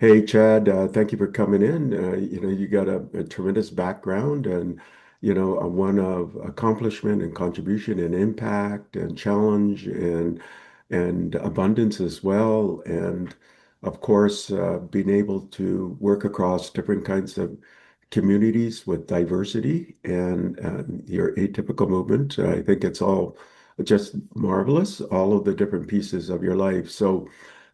Hey Chad, thank you for coming in. You got a tremendous background and one of accomplishment and contribution and impact and challenge and abundance as well. And of course, being able to work across different kinds of communities with diversity and your atypical movement. I think it's all just marvelous, all of the different pieces of your life. So.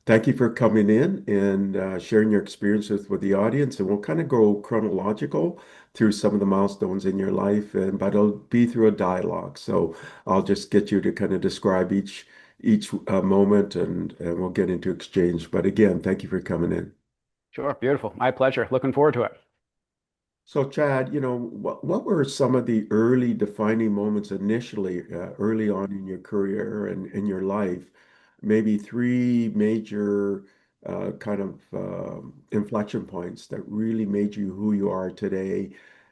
Thank you for coming in and sharing your experiences with the audience. And we'll kind of go chronological through some of the milestones in your life, but it'll be through a dialogue. So I'll just get you to kind of describe each moment, and we'll get into exchange. But again, thank you for coming in. Sure, beautiful. My pleasure. Looking forward to it. So Chad, what were some of the early defining moments initially, early on in your career and in your life? Maybe three major kind of inflection points that really made you who you are today.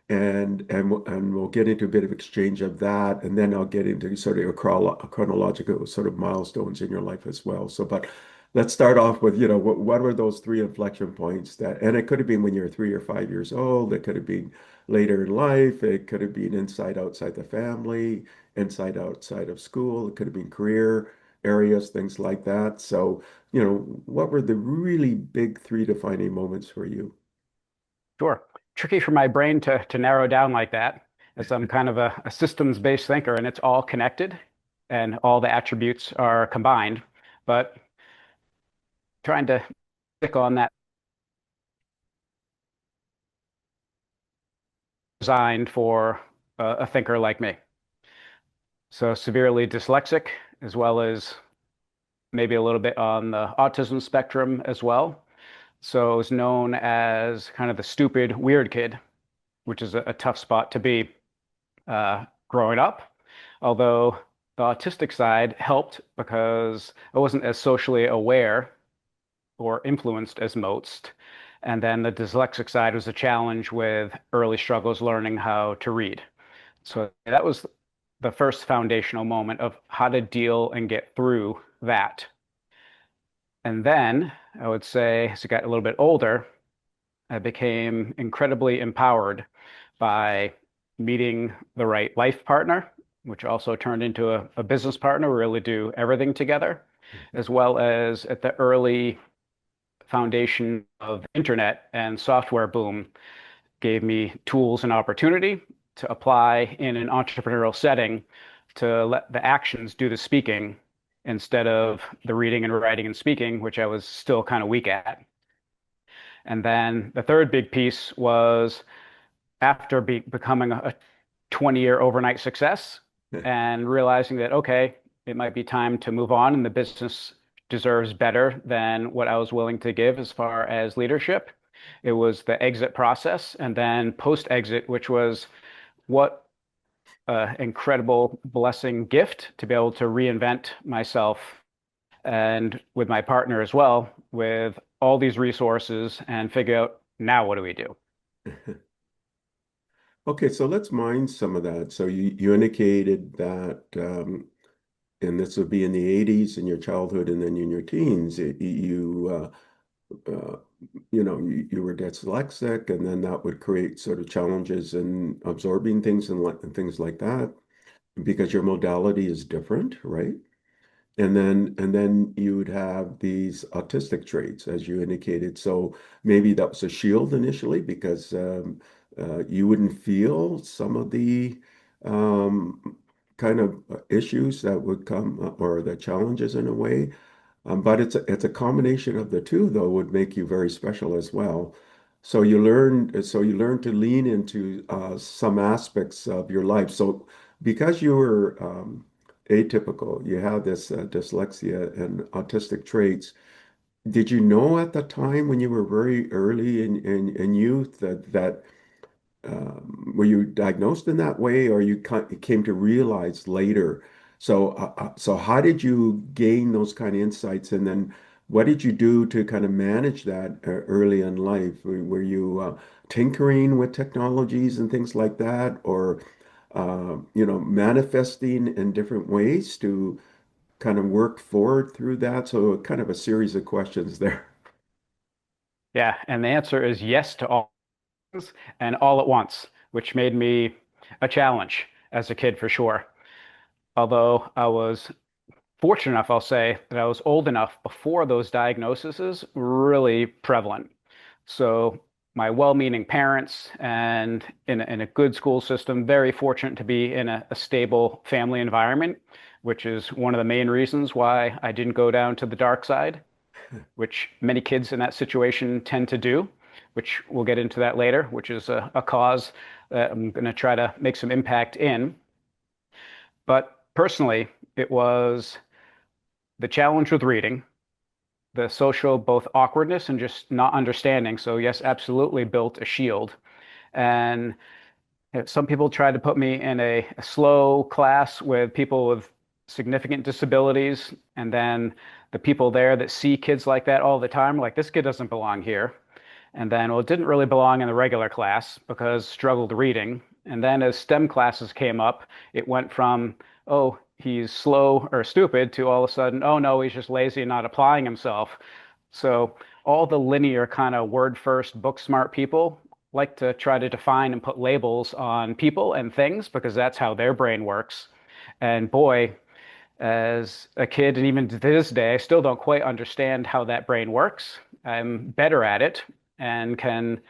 And we'll get into a bit of exchange of that, and then I'll get into sort of a chronological sort of milestones in your life as well. But let's start off with, what were those three inflection points and it could have been when you were 3 or 5 years old, it could have been later in life, it could have been inside outside the family, inside outside of school, it could have been career areas, things like that. So, what were the really big three defining moments for you? Sure. Tricky for my brain to narrow down like that, as I'm kind of a systems-based thinker, and it's all connected, and all the attributes are combined. But trying to stick on that designed for a thinker like me. So severely dyslexic, as well as maybe a little bit on the autism spectrum as well. So I was known as kind of the stupid, weird kid, which is a tough spot to be growing up. Although the autistic side helped because I wasn't as socially aware or influenced as most. And then the dyslexic side was a challenge with early struggles learning how to read. So that was the first foundational moment of how to deal and get through that. And then I would say, as I got a little bit older, I became incredibly empowered by meeting the right life partner, which also turned into a business partner. We really do everything together, as well as at the early foundation of internet and software boom, gave me tools and opportunity to apply in an entrepreneurial setting to let the actions do the speaking instead of the reading and writing and speaking, which I was still kind of weak at. And then the third big piece was after becoming a 20-year overnight success and realizing that, okay, it might be time to move on and the business deserves better than what I was willing to give as far as leadership. It was the exit process and then post exit, which was what incredible blessing gift to be able to reinvent myself and with my partner as well, with all these resources and figure out now what do we do? Okay, so let's mine some of that. So you indicated that, and this would be in the 80s in your childhood and then in your teens, uh, you were dyslexic, and then that would create sort of challenges in absorbing things and things like that because your modality is different, right? And then you would have these autistic traits, as you indicated. So maybe that was a shield initially because you wouldn't feel some of the kind of issues that would come or the challenges in a way. But it's a combination of the two, though, would make you very special as well. So you learn to lean into some aspects of your life. So because you were atypical, you have this dyslexia and autistic traits. Did you know at the time when you were very early in youth that were you diagnosed in that way, or you came to realize later? So how did you gain those kind of insights, and then what did you do to kind of manage that early in life? Were you tinkering with technologies and things like that, or manifesting in different ways to kind of work forward through that? So kind of a series of questions there. Yeah, and the answer is yes to all things and all at once, which made me a challenge as a kid for sure. Although I was fortunate enough, I'll say, that I was old enough before those diagnoses were really prevalent. So my well-meaning parents and in a good school system, very fortunate to be in a stable family environment, which is one of the main reasons why I didn't go down to the dark side, which many kids in that situation tend to do, which we'll get into that later, which is a cause that I'm going to try to make some impact in. But personally, it was the challenge with reading, the social both awkwardness and just not understanding. So yes, absolutely built a shield. And some people tried to put me in a slow class with people with significant disabilities, and then the people there that see kids like that all the time are like, this kid doesn't belong here. And then, well, it didn't really belong in the regular class because struggled reading. And then as STEM classes came up, it went from, oh, he's slow or stupid to all of a sudden, oh no, he's just lazy and not applying himself. So all the linear kind of word first, book smart people like to try to define and put labels on people and things because that's how their brain works. And boy, as a kid, and even to this day, I still don't quite understand how that brain works. I'm better at it and can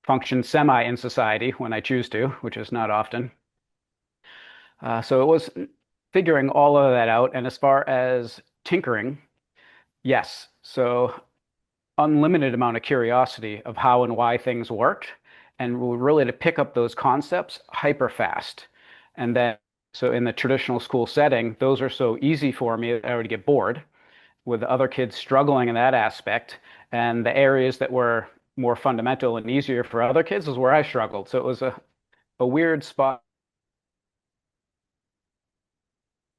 function semi in society when I choose to, which is not often. So it was figuring all of that out. And as far as tinkering, yes. So unlimited amount of curiosity of how and why things worked, and really to pick up those concepts hyper fast. And then, so in the traditional school setting, those are so easy for me that I would get bored with the other kids struggling in that aspect. And the areas that were more fundamental and easier for other kids is where I struggled. So it was a weird spot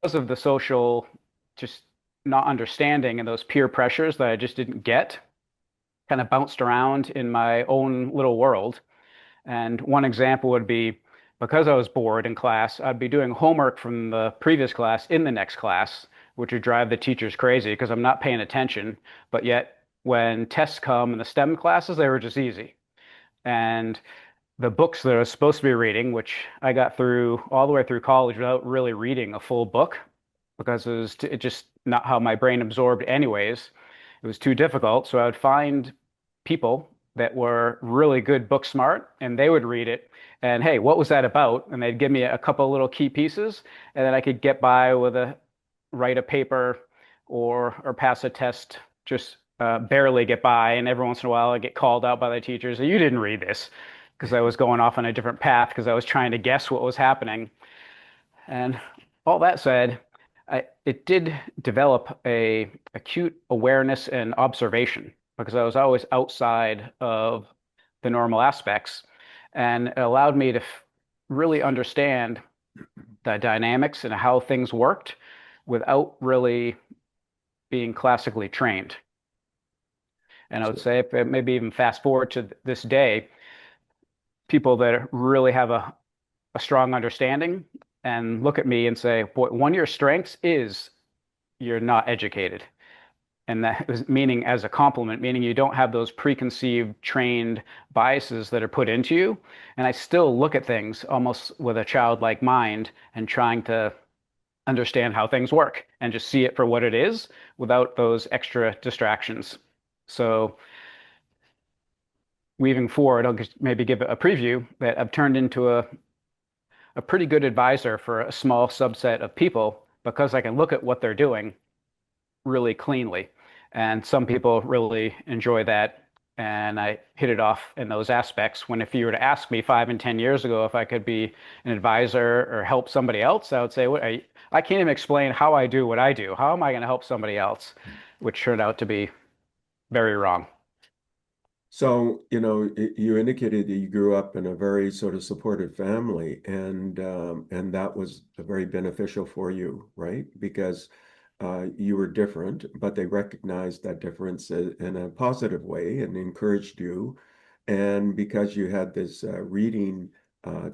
because of the social just not understanding and those peer pressures that I just didn't get, kind of bounced around in my own little world. And one example would be because I was bored in class, I'd be doing homework from the previous class in the next class, which would drive the teachers crazy because I'm not paying attention. But yet, when tests come in the STEM classes, they were just easy. And the books that I was supposed to be reading, which I got through all the way through college without really reading a full book because it just not how my brain absorbed anyways. It was too difficult. So I would find people that were really good book smart and they would read it. And hey, what was that about? And they'd give me a couple little key pieces, and then I could get by with a write a paper or pass a test, just barely get by. And every once in a while, I get called out by the teachers. You didn't read this because I was going off on a different path because I was trying to guess what was happening. And all that said, it did develop a acute awareness and observation because I was always outside of the normal aspects, and it allowed me to really understand the dynamics and how things worked without really being classically trained. And I would So, say, if maybe even fast forward to this day, people that really have a strong understanding and look at me and say, boy, one of your strengths is you're not educated. And that is meaning as a compliment, meaning you don't have those preconceived trained biases that are put into you. And I still look at things almost with a childlike mind and trying to understand how things work and just see it for what it is without those extra distractions. So weaving forward, I'll just maybe give a preview that I've turned into a pretty good advisor for a small subset of people because I can look at what they're doing really cleanly. And some people really enjoy that. And I hit it off in those aspects. When if you were to ask me 5 and 10 years ago if I could be an advisor or help somebody else, I would say, "What- I can't even explain how I do what I do. How am I going to help somebody else?" Which turned out to be very wrong. you indicated that you grew up in a very sort of supportive family, and that was very beneficial for you, right? Because you were different, but they recognized that difference in a positive way and encouraged you. And because you had this reading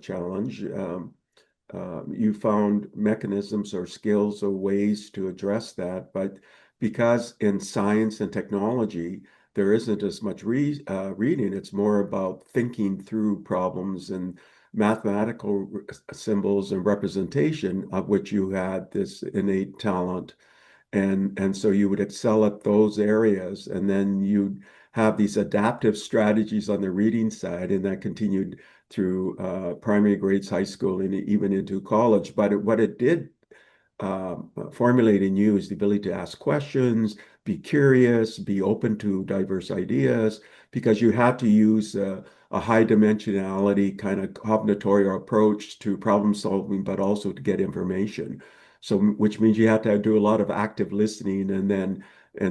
challenge, you found mechanisms or skills or ways to address that. But because in science and technology, there isn't as much reading. It's more about thinking through problems and mathematical symbols and representation, of which you had this innate talent. And so you would excel at those areas, and then you'd have these adaptive strategies on the reading side, and that continued through primary grades, high school, and even into college. But what it did formulate in you is the ability to ask questions, be curious, be open to diverse ideas, because you had to use a high dimensionality kind of combinatorial approach to problem solving, but also to get information. So, which means you have to do a lot of active listening, and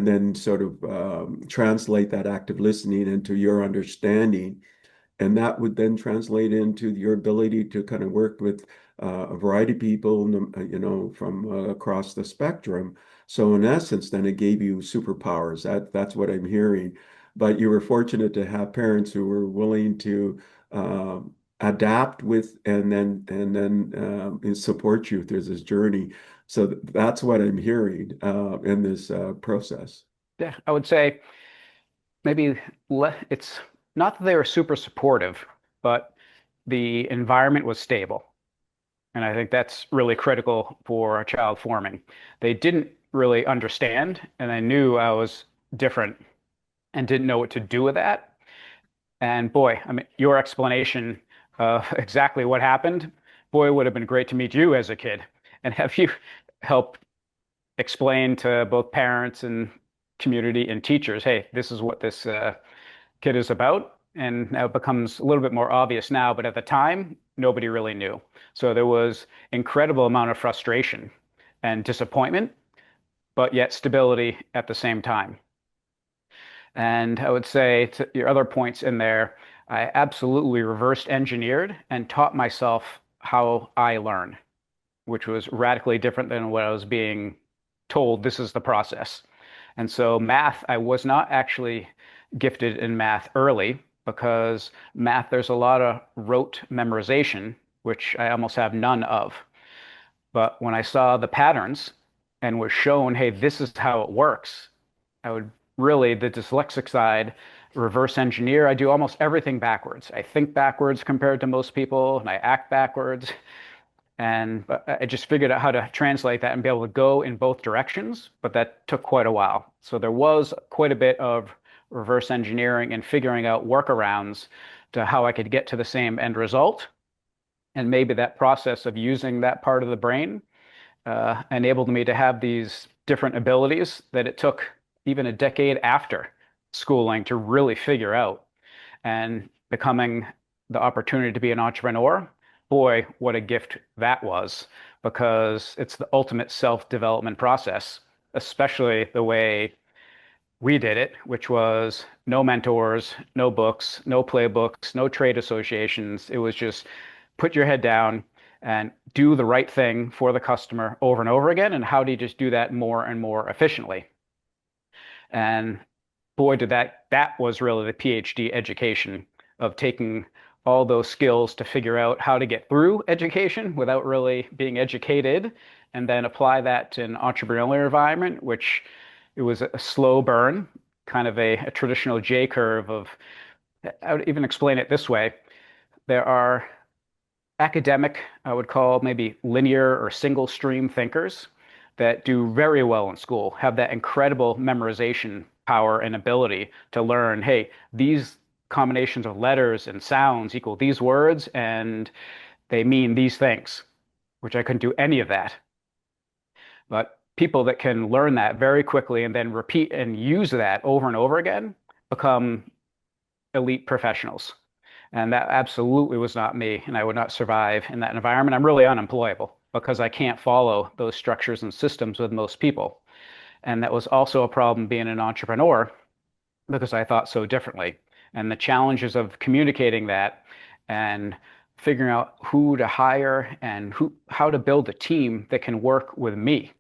then sort of translate that active listening into your understanding, and that would then translate into your ability to kind of work with a variety of people, from across the spectrum. So in essence, then it gave you superpowers. That's what I'm hearing. But you were fortunate to have parents who were willing to uh, adapt with, and then support you through this journey. So that's what I'm hearing in this process. Yeah, I would say maybe it's not that they were super supportive, but the environment was stable. And I think that's really critical for a child forming. They didn't really understand, and I knew I was different and didn't know what to do with that. And boy, I mean, your explanation of exactly what happened, boy, it would have been great to meet you as a kid and have you help explain to both parents and community and teachers, hey, this is what this kid is about. And now it becomes a little bit more obvious now, but at the time, nobody really knew. So there was incredible amount of frustration and disappointment, but yet stability at the same time. And I would say to your other points in there, I absolutely reversed engineered and taught myself how I learn, which was radically different than what I was being told this is the process. And so math, I was not actually gifted in math early because math, there's a lot of rote memorization, which I almost have none of. But when I saw the patterns and was shown, hey, this is how it works, I would really, the dyslexic side, reverse engineer. I do almost everything backwards. I think backwards compared to most people, and I act backwards. And I just figured out how to translate that and be able to go in both directions, but that took quite a while. So there was quite a bit of reverse engineering and figuring out workarounds to how I could get to the same end result. And maybe that process of using that part of the brain enabled me to have these different abilities that it took even a decade after schooling to really figure out. And becoming the opportunity to be an entrepreneur, boy, what a gift that was, because it's the ultimate self-development process, especially the way we did it, which was no mentors, no books, no playbooks, no trade associations. It was just put your head down and do the right thing for the customer over and over again. And how do you just do that more and more efficiently? And boy, that was really the PhD education of taking all those skills to figure out how to get through education without really being educated, and then apply that to an entrepreneurial environment, which it was a slow burn, kind of a traditional J curve of, I would even explain it this way. There are academic, I would call maybe linear or single stream thinkers that do very well in school, have that incredible memorization power and ability to learn, hey, these combinations of letters and sounds equal these words, and they mean these things, which I couldn't do any of that. But people that can learn that very quickly and then repeat and use that over and over again become elite professionals. And that absolutely was not me, and I would not survive in that environment. I'm really unemployable because I can't follow those structures and systems with most people. And that was also a problem being an entrepreneur because I thought so differently. And the challenges of communicating that and figuring out who to hire and how to build a team that can work with me,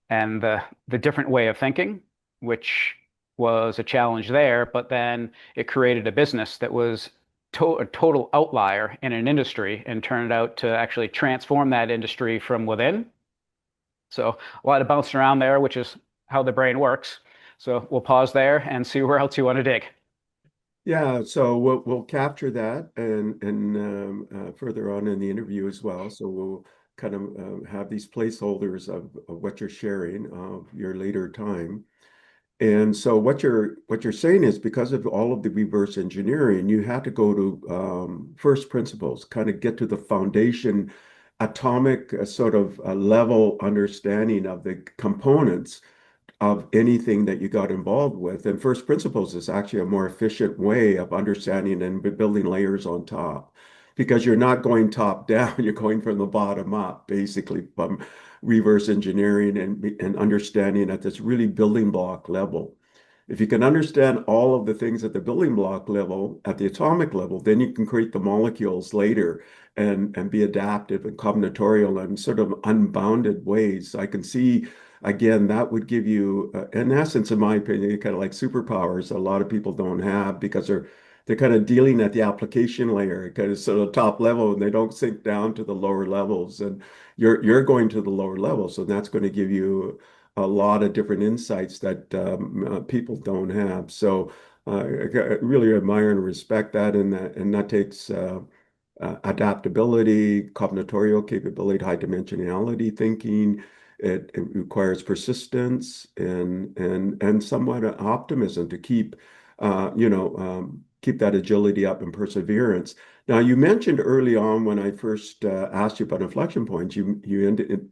and the different way of thinking, which was a challenge there, but then it created a business that was a total outlier in an industry and turned out to actually transform that industry from within. So a lot of bouncing around there, which is how the brain works. So we'll pause there and see where else you want to dig. Yeah, so we'll capture that and further on in the interview as well. So we'll kind of have these placeholders of what you're sharing of your later time. And so what you're saying is because of all of the reverse engineering, you had to go to first principles, kind of get to the foundation, atomic sort of level understanding of the components of anything that you got involved with. And first principles is actually a more efficient way of understanding and building layers on top because you're not going top down, you're going from the bottom up, basically from reverse engineering and understanding at this really building block level. If you can understand all of the things at the building block level, at the atomic level, then you can create the molecules later and be adaptive and combinatorial in sort of unbounded ways. I can see again, that would give you, in essence, in my opinion, kind of like superpowers a lot of people don't have because they're kind of dealing at the application layer, kind of sort of top level, and they don't sink down to the lower levels. And you're going to the lower levels, so that's going to give you a lot of different insights that people don't have. So I really admire and respect that, and that takes adaptability, combinatorial capability, high dimensionality thinking. It requires persistence and somewhat optimism to keep keep that agility up and perseverance. Now, you mentioned early on when I first asked you about inflection points, you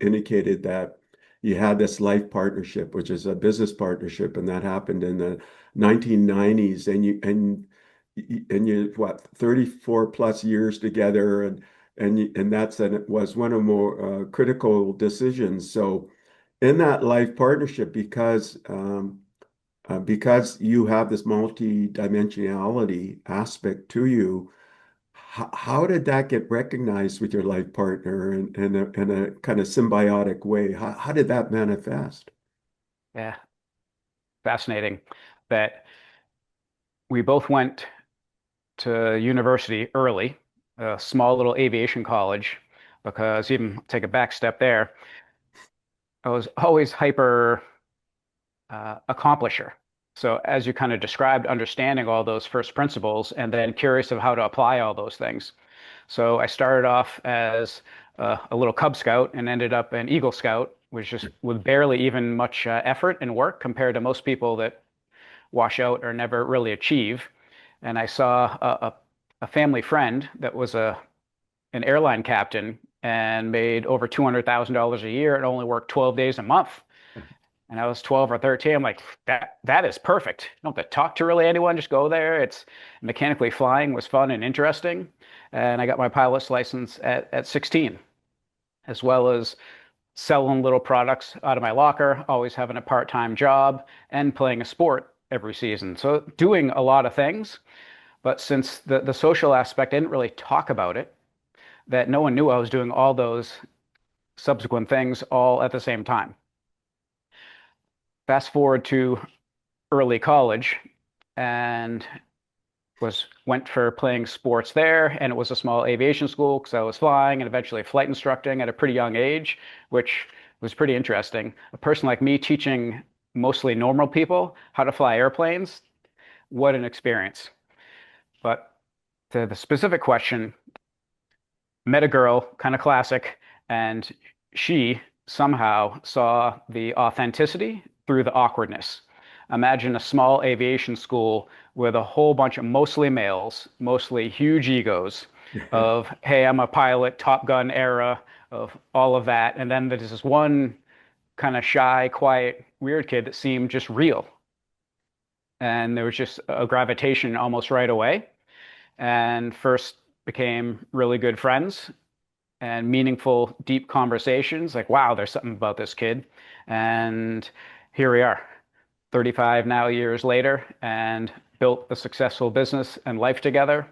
indicated that you had this life partnership, which is a business partnership, and that happened in the 1990s, and you what 34 plus years together and it was one of the more critical decisions. So in that life partnership, because you have this multi-dimensionality aspect to you, how did that get recognized with your life partner in a kind of symbiotic way? How did that manifest? Yeah, fascinating that we both went to university early, a small little aviation college, because even take a back step there, I was always hyper accomplisher. So as you kind of described, understanding all those first principles and then curious of how to apply all those things. So I started off as a little Cub Scout and ended up an Eagle Scout, which just with barely even much effort and work compared to most people that wash out or never really achieve. And I saw a family friend that was an airline captain and made over $200,000 a year and only worked 12 days a month. And I was 12 or 13. I'm like, that is perfect. You don't have to talk to really anyone, just go there. It's mechanically flying was fun and interesting. And I got my pilot's license at 16, as well as selling little products out of my locker, always having a part-time job and playing a sport every season. So doing a lot of things. But since the social aspect, I didn't really talk about it, that no one knew I was doing all those subsequent things all at the same time. Fast forward to early college and went for playing sports there, and it was a small aviation school because I was flying and eventually flight instructing at a pretty young age, which was pretty interesting. A person like me teaching mostly normal people how to fly airplanes, what an experience. But to the specific question, met a girl, kind of classic, and she somehow saw the authenticity through the awkwardness. Imagine a small aviation school with a whole bunch of mostly males, mostly huge egos of, hey, I'm a pilot, Top Gun era of all of that. And then there's this one kind of shy, quiet, weird kid that seemed just real. And there was just a gravitation almost right away. And first became really good friends and meaningful, deep conversations. Like, wow, there's something about this kid. And here we are, 35 now years later, and built a successful business and life together,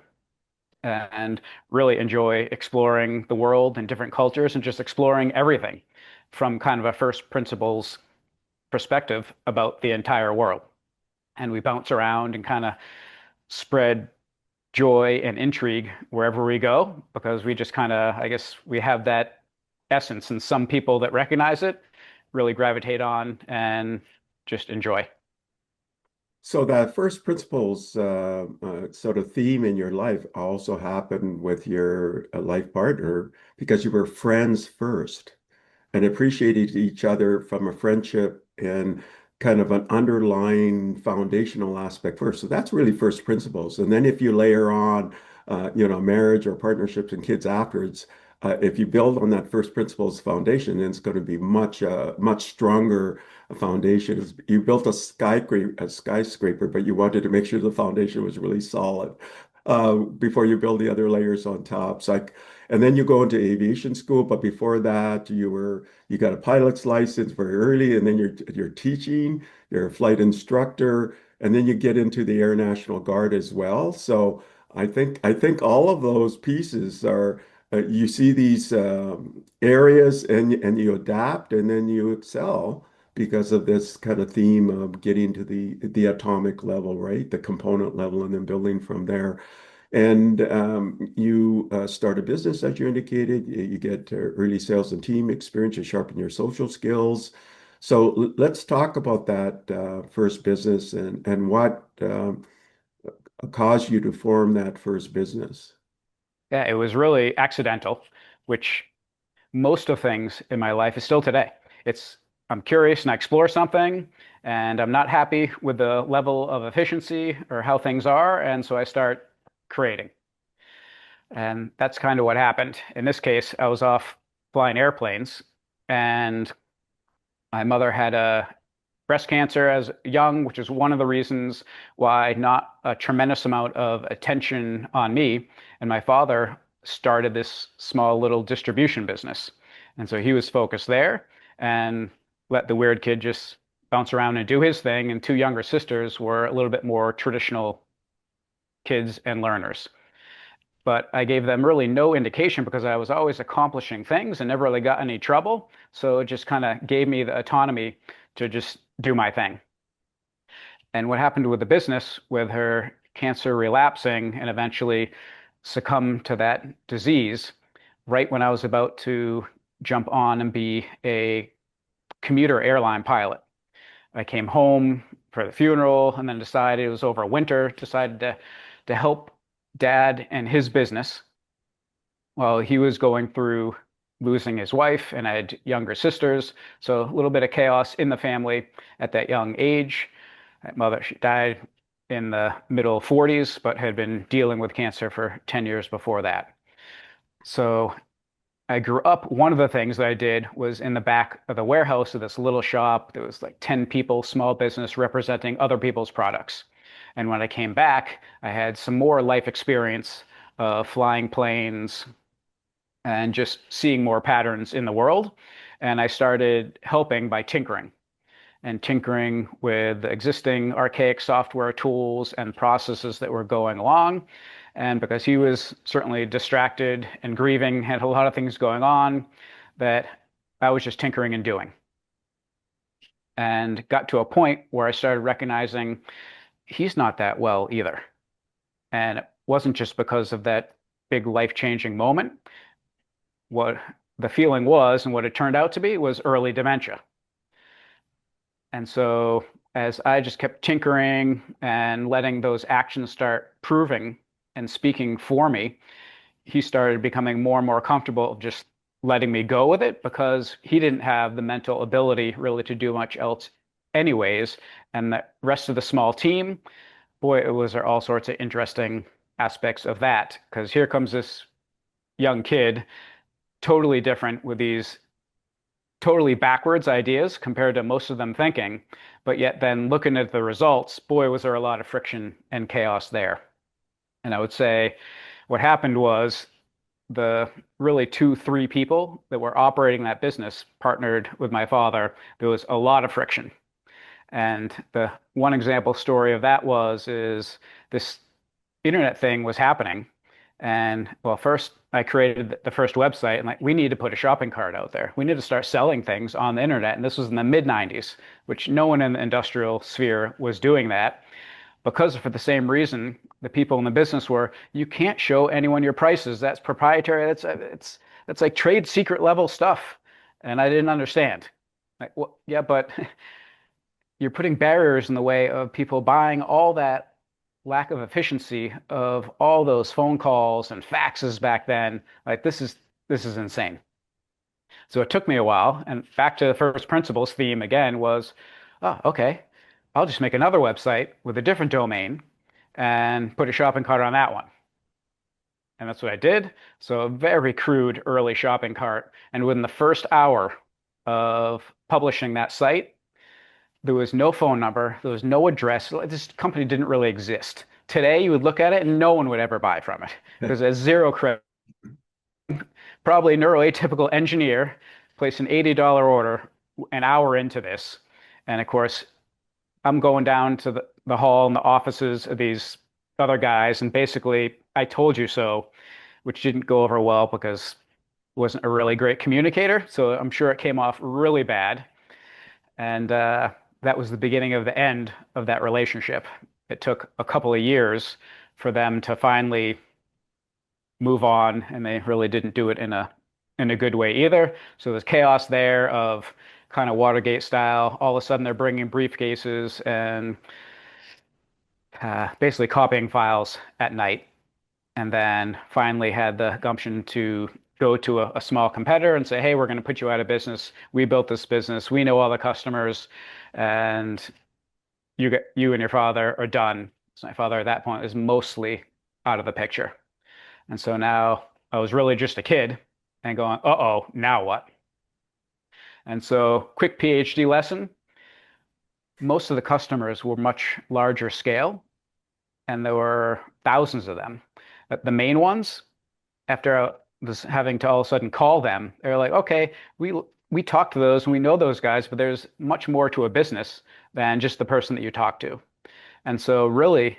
and really enjoy exploring the world and different cultures and just exploring everything from kind of a first principles perspective about the entire world. And we bounce around and kind of spread joy and intrigue wherever we go because we just kind of, I guess, we have that essence, and some people that recognize it really gravitate on and just enjoy. So that first principles sort of theme in your life also happened with your life partner because you were friends first and appreciated each other from a friendship and kind of an underlying foundational aspect first. So that's really first principles. And then if you layer on, marriage or partnerships and kids afterwards, if you build on that first principles foundation, then it's going to be much stronger foundation. You built a skyscraper, but you wanted to make sure the foundation was really solid before you build the other layers on top. And then you go into aviation school, but before that, you got a pilot's license very early, and then you're teaching, you're a flight instructor, and then you get into the Air National Guard as well. So I think all of those pieces are you see these areas and you adapt and then you excel because of this kind of theme of getting to the atomic level, right? The component level, and then building from there. And you start a business, as you indicated. You get early sales and team experience. You sharpen your social skills. So let's talk about that first business and what caused you to form that first business. Yeah, it was really accidental, which most of things in my life is still today. It's I'm curious and I explore something, and I'm not happy with the level of efficiency or how things are, and so I start creating. And that's kind of what happened. In this case, I was off flying airplanes, and my mother had a breast cancer as young, which is one of the reasons why not a tremendous amount of attention on me. And my father started this small little distribution business. And so he was focused there and let the weird kid just bounce around and do his thing. And two younger sisters were a little bit more traditional kids and learners. But I gave them really no indication because I was always accomplishing things and never really got any trouble. So it just kind of gave me the autonomy to just do my thing. And what happened with the business, with her cancer relapsing and eventually succumb to that disease, right when I was about to jump on and be a commuter airline pilot. I came home for the funeral and then decided it was over winter, decided to help dad and his business while he was going through losing his wife, and I had younger sisters. So a little bit of chaos in the family at that young age. My mother, she died in the middle 40s, but had been dealing with cancer for 10 years before that. So I grew up. One of the things that I did was in the back of the warehouse of this little shop. There was like 10 people, small business representing other people's products. And when I came back, I had some more life experience, flying planes, and just seeing more patterns in the world. And I started helping by tinkering and tinkering with existing archaic software tools and processes that were going along. And because he was certainly distracted and grieving, had a lot of things going on, that I was just tinkering and doing. And got to a point where I started recognizing he's not that well either. And it wasn't just because of that big life-changing moment. What the feeling was and what it turned out to be was early dementia. And so as I just kept tinkering and letting those actions start proving and speaking for me, he started becoming more and more comfortable just letting me go with it because he didn't have the mental ability really to do much else anyways. And the rest of the small team, boy, it was there all sorts of interesting aspects of that because here comes this young kid, totally different with these totally backwards ideas compared to most of them thinking. But yet, then looking at the results, boy, was there a lot of friction and chaos there. And I would say what happened was the really two, three people that were operating that business partnered with my father. There was a lot of friction. And the one example story of that is this internet thing was happening. And well, first I created the first website and like we need to put a shopping cart out there. We need to start selling things on the internet. And this was in the mid 90s, which no one in the industrial sphere was doing that because for the same reason the people in the business were, you can't show anyone your prices. That's proprietary. That's like trade secret level stuff. And I didn't understand. Like, well, yeah, but you're putting barriers in the way of people buying all that lack of efficiency of all those phone calls and faxes back then. Like this is insane. So it took me a while, and back to the first principles theme again was, oh, okay, I'll just make another website with a different domain and put a shopping cart on that one. And that's what I did. So a very crude early shopping cart. And within the first hour of publishing that site, there was no phone number, there was no address. This company didn't really exist. Today, you would look at it and no one would ever buy from it because it has zero credit. Probably a neuroatypical engineer placed an $80 order an hour into this. And of course, I'm going down to the hall and the offices of these other guys, and basically, I told you so, which didn't go over well because I wasn't a really great communicator. So I'm sure it came off really bad. And that was the beginning of the end of that relationship. It took a couple of years for them to finally move on, and they really didn't do it in a good way either. So there's chaos there of kind of Watergate style. All of a sudden, they're bringing briefcases and basically copying files at night, and then finally had the gumption to go to a small competitor and say, "Hey, we're going to put you out of business. We built this business. We know all the customers, and you and your father are done." So my father at that point is mostly out of the picture. And so now I was really just a kid and going, uh-oh, now what? And so quick PhD lesson. Most of the customers were much larger scale, and there were thousands of them. But the main ones, after this having to all of a sudden call them, they're like, okay, we talk to those and we know those guys, but there's much more to a business than just the person that you talk to. And so really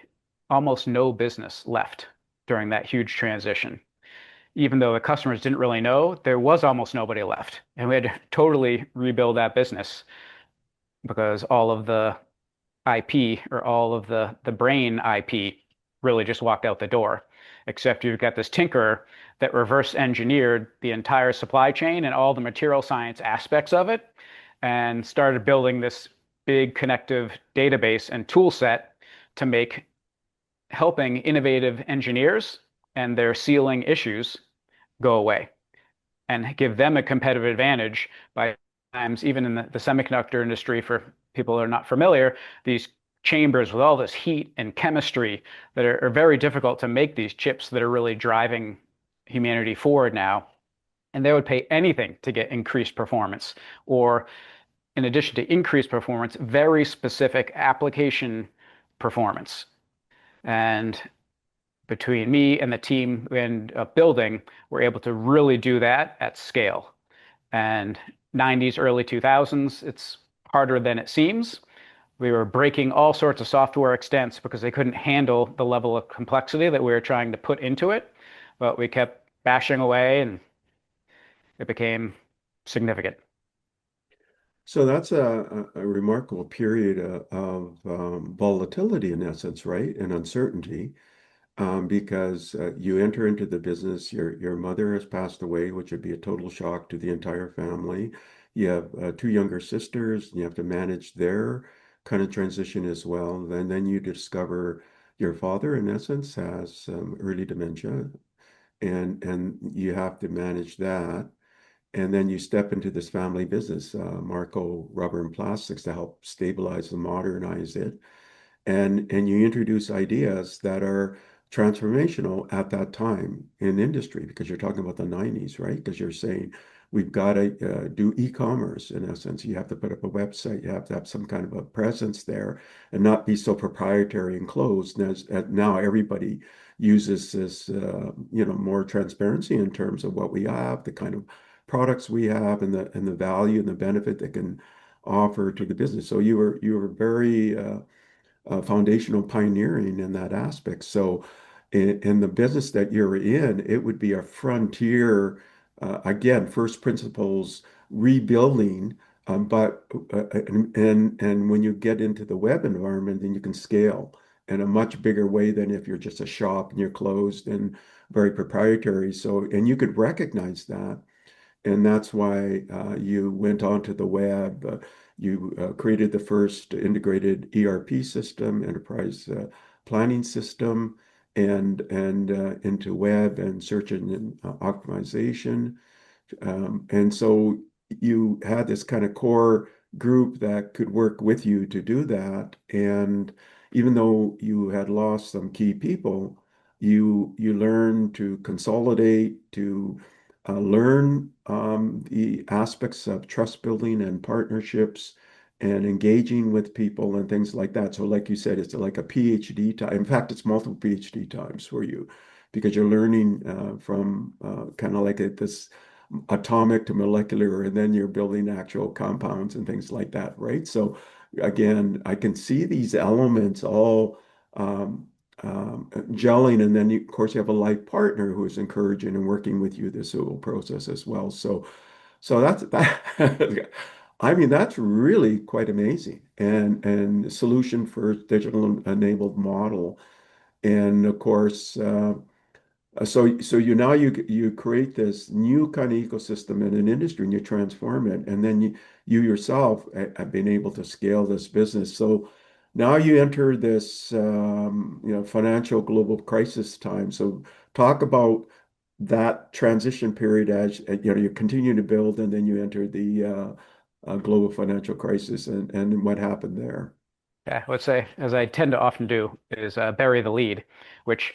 almost no business left during that huge transition. Even though the customers didn't really know, there was almost nobody left. And we had to totally rebuild that business because all of the IP or all of the brain IP really just walked out the door. Except you've got this tinker that reverse engineered the entire supply chain and all the material science aspects of it and started building this big connective database and tool set to make helping innovative engineers and their sealing issues go away and give them a competitive advantage by times, even in the semiconductor industry, for people who are not familiar, these chambers with all this heat and chemistry that are very difficult to make these chips that are really driving humanity forward now. And they would pay anything to get increased performance, or in addition to increased performance, very specific application performance. And between me and the team and building, we're able to really do that at scale. And 90s, early 2000s, it's harder than it seems. We were breaking all sorts of software extents because they couldn't handle the level of complexity that we were trying to put into it. But we kept bashing away and it became significant. So that's a remarkable period of volatility in essence, right? And uncertainty, because you enter into the business, your mother has passed away, which would be a total shock to the entire family. You have two younger sisters, and you have to manage their kind of transition as well. And then you discover your father, in essence, has early dementia, and you have to manage that. And then you step into this family business, Marco Rubber and Plastics, to help stabilize and modernize it. And you introduce ideas that are transformational at that time in industry, because you're talking about the 90s, right? Because you're saying we've got to do e-commerce in essence. You have to put up a website, you have to have some kind of a presence there and not be so proprietary and closed. And now everybody uses this, more transparency in terms of what we have, the kind of products we have, and the value and the benefit that can offer to the business. So you were very foundational pioneering in that aspect. So in the business that you're in, it would be a frontier, again, first principles rebuilding. But and when you get into the web environment, then you can scale in a much bigger way than if you're just a shop and you're closed and very proprietary. So, and you could recognize that. And that's why you went onto the web. You created the first integrated ERP system, enterprise planning system, and into web and search engine optimization. And so you had this kind of core group that could work with you to do that. And even though you had lost some key people, you learned to consolidate, to learn the aspects of trust building and partnerships and engaging with people and things like that. So, like you said, it's like a PhD time. In fact, it's multiple PhD times for you because you're learning from kind of like this atomic to molecular, and then you're building actual compounds and things like that, right? So again, I can see these elements all um, gelling, and then of course you have a life partner who is encouraging and working with you this whole process as well. So that's that. I mean, that's really quite amazing, and the solution for digital enabled model, and of course. So you create this new kind of ecosystem in an industry and you transform it, and then you yourself have been able to scale this business. So now you enter this financial global crisis time. So talk about that transition period as you continue to build, and then you enter the global financial crisis, and what happened there. Yeah, let's say, as I tend to often do, is bury the lead, which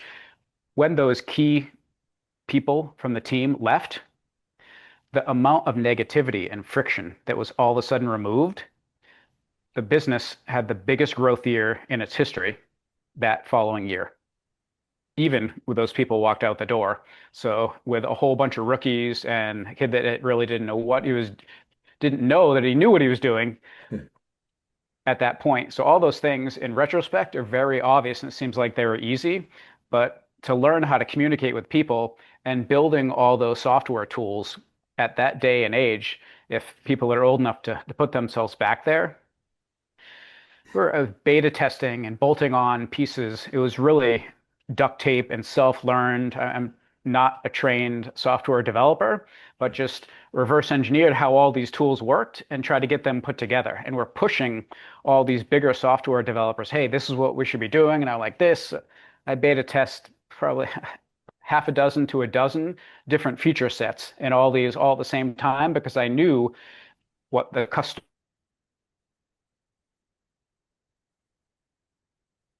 when those key people from the team left, the amount of negativity and friction that was all of a sudden removed, the business had the biggest growth year in its history that following year, even with those people walked out the door. So with a whole bunch of rookies and a kid that really didn't know what he was, didn't know that he knew what he was doing at that point. So all those things in retrospect are very obvious and it seems like they were easy, but to learn how to communicate with people and building all those software tools at that day and age, if people are old enough to put themselves back there, we're beta testing and bolting on pieces. It was really duct tape and self-learned. I'm not a trained software developer, but just reverse engineered how all these tools worked and try to get them put together. And we're pushing all these bigger software developers, hey, this is what we should be doing. And I like this. I beta test probably half a dozen to a dozen different feature sets and all these all at the same time because I knew what the customer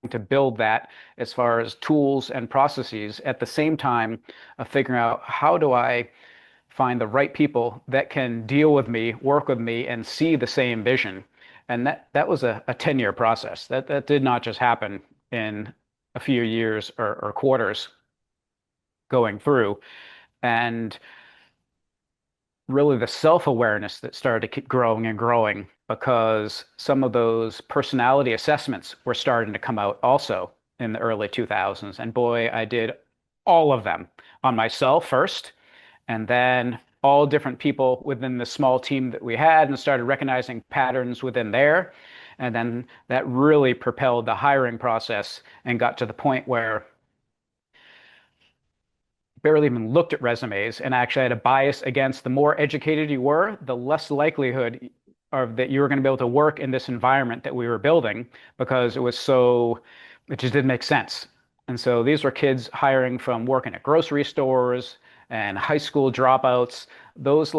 to build that as far as tools and processes at the same time of figuring out how do I find the right people that can deal with me, work with me, and see the same vision. And that was a 10-year process. That did not just happen in a few years or quarters going through. And really the self-awareness that started to keep growing and growing because some of those personality assessments were starting to come out also in the early 2000s. And boy, I did all of them on myself first, and then all different people within the small team that we had and started recognizing patterns within there. And then that really propelled the hiring process and got to the point where barely even looked at resumes and actually had a bias against the more educated you were, the less likelihood of that you were going to be able to work in this environment that we were building because it just didn't make sense. And so these were kids hiring from working at grocery stores and high school dropouts, those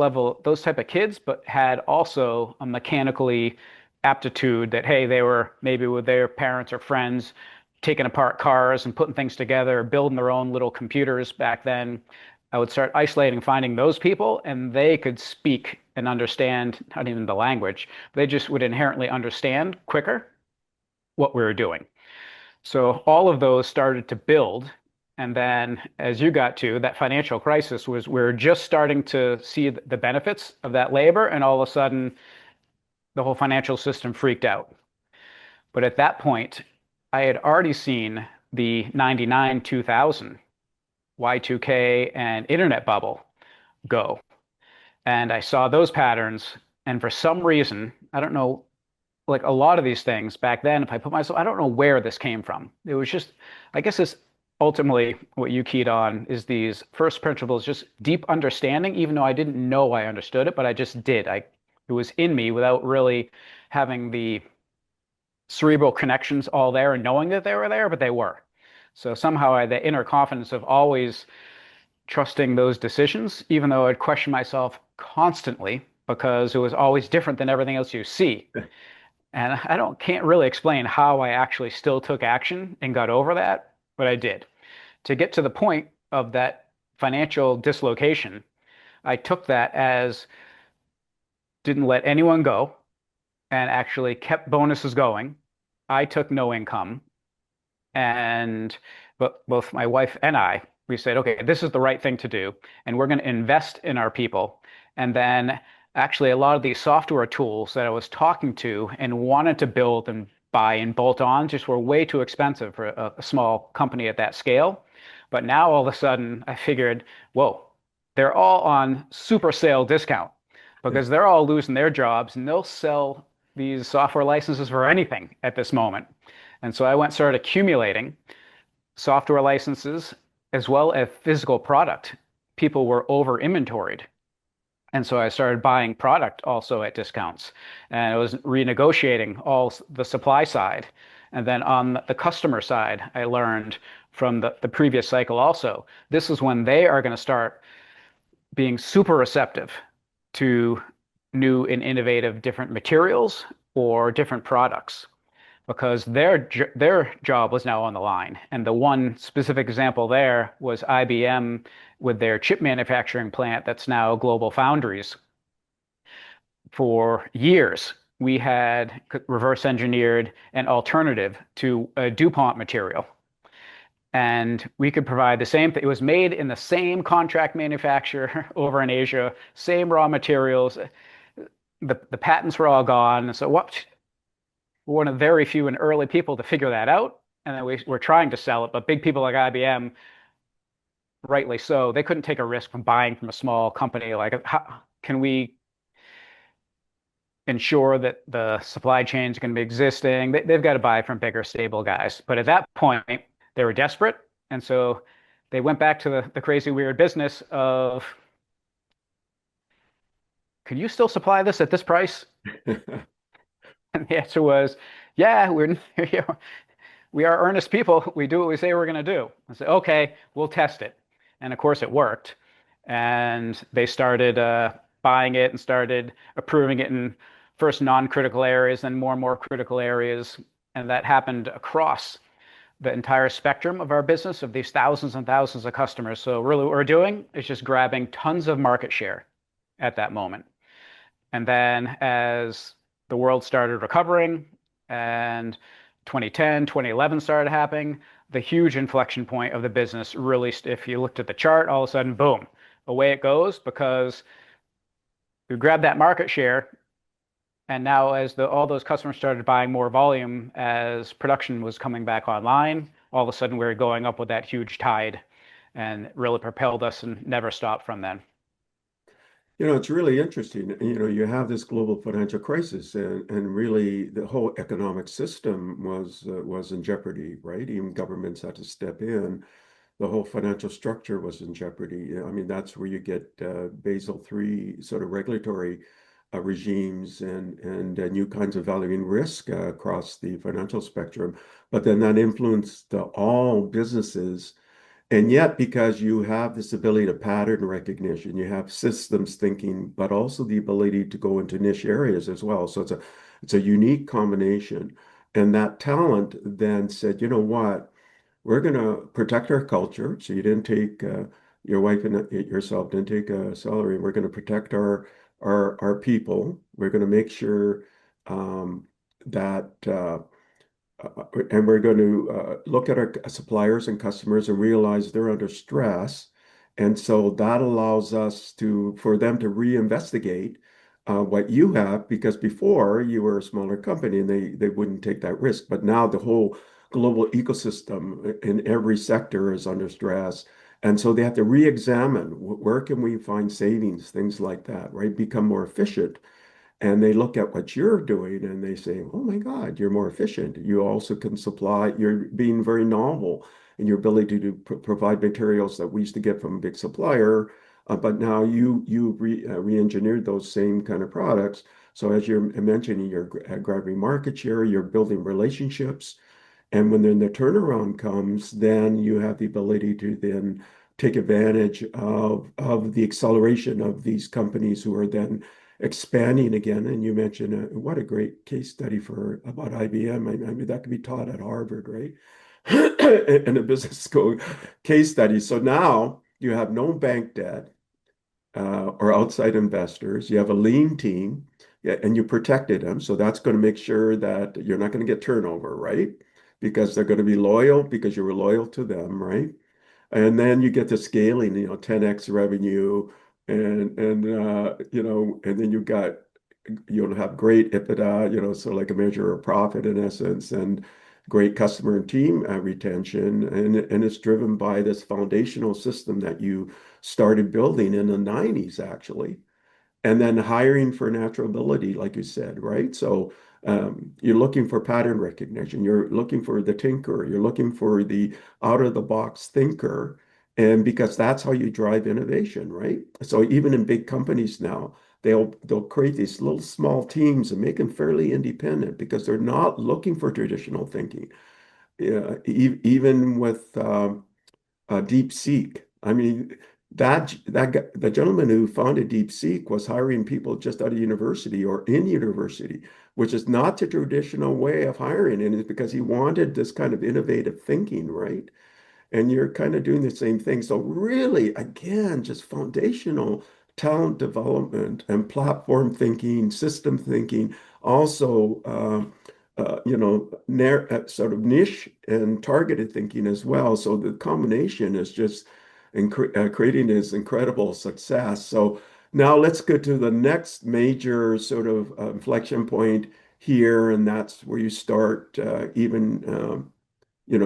type of kids, but had also a mechanically aptitude that, hey, they were maybe with their parents or friends taking apart cars and putting things together, building their own little computers back then. I would start isolating, finding those people, and they could speak and understand not even the language. They just would inherently understand quicker what we were doing. So all of those started to build. And then as you got to, that financial crisis was we are just starting to see the benefits of that labor, and all of a sudden the whole financial system freaked out. But at that point, I had already seen the 99, 2000 Y2K and internet bubble go. And I saw those patterns. And for some reason, I don't know, like a lot of these things back then, if I put myself, I don't know where this came from. It was just, I guess this ultimately what you keyed on is these first principles, just deep understanding, even though I didn't know I understood it, but I just did. It was in me without really having the cerebral connections all there and knowing that they were there, but they were. So somehow I had the inner confidence of always trusting those decisions, even though I'd question myself constantly because it was always different than everything else you see. And I don't can't really explain how I actually still took action and got over that, but I did. To get to the point of that financial dislocation, I took that as didn't let anyone go and actually kept bonuses going. I took no income, and but both my wife and I, we said, okay, this is the right thing to do, and we're going to invest in our people. And then actually, a lot of these software tools that I was talking to and wanted to build and buy and bolt on just were way too expensive for a small company at that scale. But now all of a sudden, I figured, whoa, they're all on super sale discount because they're all losing their jobs and they'll sell these software licenses for anything at this moment. And so I went started accumulating software licenses as well as physical product. People were over inventoried. And so I started buying product also at discounts. And I was renegotiating all the supply side. And then on the customer side, I learned from the previous cycle also, this is when they are going to start being super receptive to new and innovative different materials or different products because their job was now on the line. And the one specific example there was IBM with their chip manufacturing plant that's now Global Foundries. For years, we had reverse engineered an alternative to a DuPont material. And we could provide the same thing. It was made in the same contract manufacturer over in Asia, same raw materials. The patents were all gone. So what we're one of very few and early people to figure that out. And then we're trying to sell it, but big people like IBM, rightly so, they couldn't take a risk from buying from a small company. Like, how can we ensure that the supply chain is going to be existing? They've got to buy from bigger, stable guys. But at that point, they were desperate. And so they went back to the crazy, weird business of, can you still supply this at this price? And the answer was, yeah, we are earnest people. We do what we say we're going to do. I said, okay, we'll test it. And of course, it worked. And they started buying it and started approving it in first non-critical areas, then more and more critical areas. And that happened across the entire spectrum of our business of these thousands and thousands of customers. So really what we're doing is just grabbing tons of market share at that moment. And then as the world started recovering and 2010, 2011 started happening, the huge inflection point of the business really, if you looked at the chart, all of a sudden, boom, away it goes because we grabbed that market share. And now as all those customers started buying more volume as production was coming back online, all of a sudden we were going up with that huge tide and really propelled us and never stopped from then. It's really interesting. You have this global financial crisis, and really the whole economic system was in jeopardy, right? Even governments had to step in. The whole financial structure was in jeopardy. I mean, that's where you get Basel III sort of regulatory regimes and new kinds of valuing risk across the financial spectrum. But then that influenced all businesses. And yet, because you have this ability to pattern recognition, you have systems thinking, but also the ability to go into niche areas as well. So it's a unique combination. And that talent then said, you know what, we're going to protect our culture. So you didn't take your wife and yourself didn't take a salary. We're going to protect our people. We're going to make sure that and we're going to look at our suppliers and customers and realize they're under stress. And so that allows us for them to reinvestigate what you have, because before you were a smaller company and they wouldn't take that risk. But now the whole global ecosystem in every sector is under stress. And so they have to re-examine where can we find savings, things like that, right? Become more efficient. And they look at what you're doing and they say, oh my God, you're more efficient. You also can supply, you're being very novel. and your ability to provide materials that we used to get from a big supplier, but now you re-engineered those same kind of products. So as you're mentioning, you're grabbing market share, you're building relationships, and when then the turnaround comes, then you have the ability to then take advantage of the acceleration of these companies who are then expanding again. And you mentioned what a great case study for about IBM. I mean, that could be taught at Harvard, right? In a business school case study. So now you have no bank debt or outside investors. You have a lean team, yeah, and you protected them. So that's going to make sure that you're not going to get turnover, right? Because they're going to be loyal because you were loyal to them, right? And then you get the scaling, 10x revenue, and then you'll have great EBITDA, so like a measure of profit in essence, and great customer and team retention, and it's driven by this foundational system that you started building in the 90s, actually. And then hiring for natural ability, like you said, right? So you're looking for pattern recognition. You're looking for the tinker. You're looking for the out of the box thinker. And because that's how you drive innovation, right? So even in big companies now, they'll create these little small teams and make them fairly independent because they're not looking for traditional thinking. Yeah, even with DeepSeek. I mean, the gentleman who founded DeepSeek was hiring people just out of university or in university, which is not the traditional way of hiring, and it's because he wanted this kind of innovative thinking, right? And you're kind of doing the same thing. So really, again, just foundational talent development and platform thinking, system thinking, also sort of niche and targeted thinking as well. So the combination is just creating this incredible success. So now let's go to the next major sort of inflection point here, and that's where you start even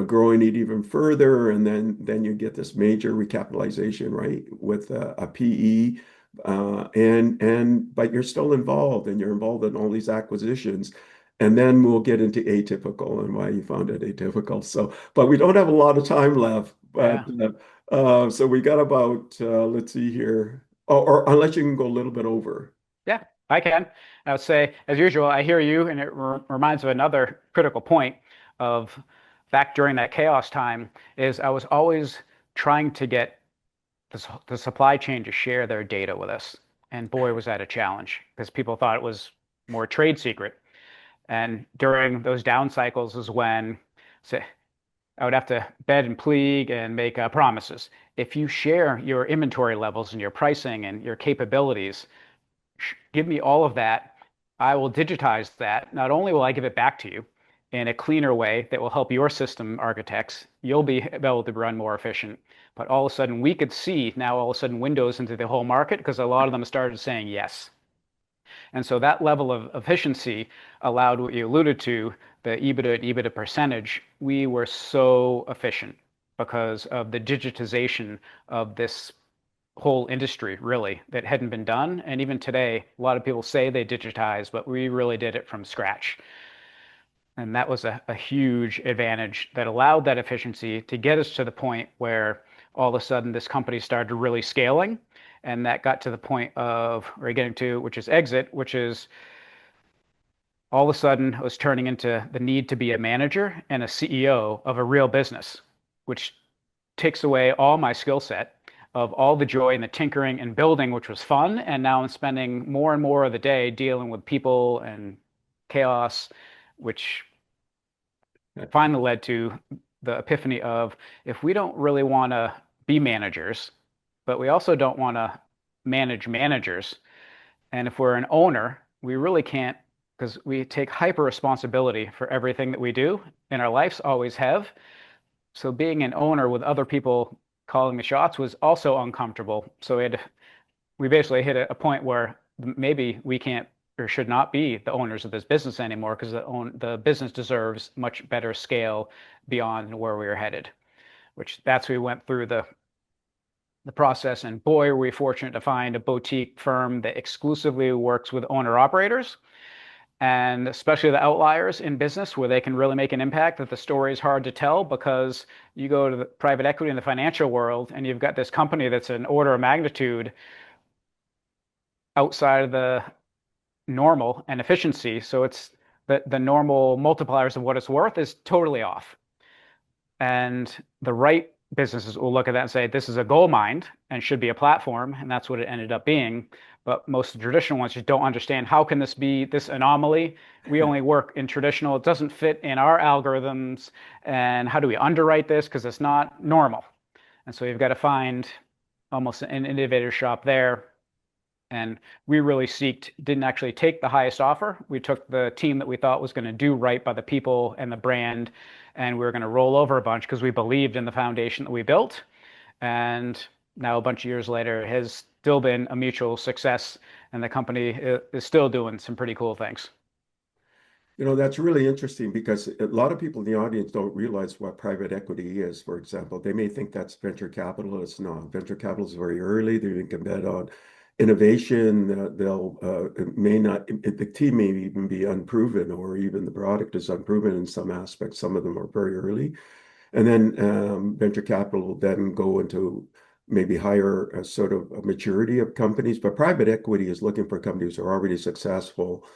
growing it even further, and then you get this major recapitalization, right, with a PE, but you're still involved, and you're involved in all these acquisitions, and then we'll get into Atypical and why you found it atypical. So, but we don't have a lot of time left, but Yeah. so we got about let's see here, or unless you can go a little bit over. Yeah, I can. I would say, as usual, I hear you, and it reminds of another critical point of back during that chaos time is I was always trying to get the supply chain to share their data with us. And boy, was that a challenge because people thought it was more trade secret. And during those down cycles is when say, I would have to beg and plead and make promises. If you share your inventory levels and your pricing and your capabilities, give me all of that. I will digitize that. Not only will I give it back to you in a cleaner way that will help your system architects, you'll be able to run more efficient. But all of a sudden, we could see now all of a sudden windows into the whole market because a lot of them started saying yes. And so that level of efficiency allowed what you alluded to, the EBITDA and EBITDA percentage. We were so efficient because of the digitization of this whole industry, really, that hadn't been done. And even today, a lot of people say they digitize, but we really did it from scratch. And that was a huge advantage that allowed that efficiency to get us to the point where all of a sudden this company started really scaling. And that got to the point of, we're getting to, which is exit, which is all of a sudden it was turning into the need to be a manager and a CEO of a real business, which takes away all my skill set of all the joy and the tinkering and building, which was fun. And now I'm spending more and more of the day dealing with people and chaos, which finally led to the epiphany of if we don't really want to be managers, but we also don't want to manage managers. And if we're an owner, we really can't because we take hyper responsibility for everything that we do in our lives, always have. So being an owner with other people calling the shots was also uncomfortable. So we basically hit a point where maybe we can't or should not be the owners of this business anymore because the business deserves much better scale beyond where we were headed, which that's we went through the process. And boy, were we fortunate to find a boutique firm that exclusively works with owner operators. and especially the outliers in business where they can really make an impact, that the story is hard to tell because you go to the private equity in the financial world and you've got this company that's an order of magnitude outside of the normal and efficiency. So it's the normal multipliers of what it's worth is totally off. And the right businesses will look at that and say, this is a gold mine and should be a platform. And that's what it ended up being. But most of the traditional ones just don't understand how can this be this anomaly? We only work in traditional. It doesn't fit in our algorithms. And how do we underwrite this? Because it's not normal. And so you've got to find almost an innovator shop there. And we really didn't actually take the highest offer. We took the team that we thought was going to do right by the people and the brand, and we were going to roll over a bunch because we believed in the foundation that we built. And now, a bunch of years later, it has still been a mutual success, and the company is still doing some pretty cool things. You know, that's really interesting because a lot of people in the audience don't realize what private equity is, for example. They may think that's venture capital. It's not. Venture capital is very early. They can bet on innovation. It may not, the team may even be unproven, or even the product is unproven in some aspects. Some of them are very early. And then venture capital will then go into maybe higher sort of a maturity of companies. But private equity is looking for companies who are already successful,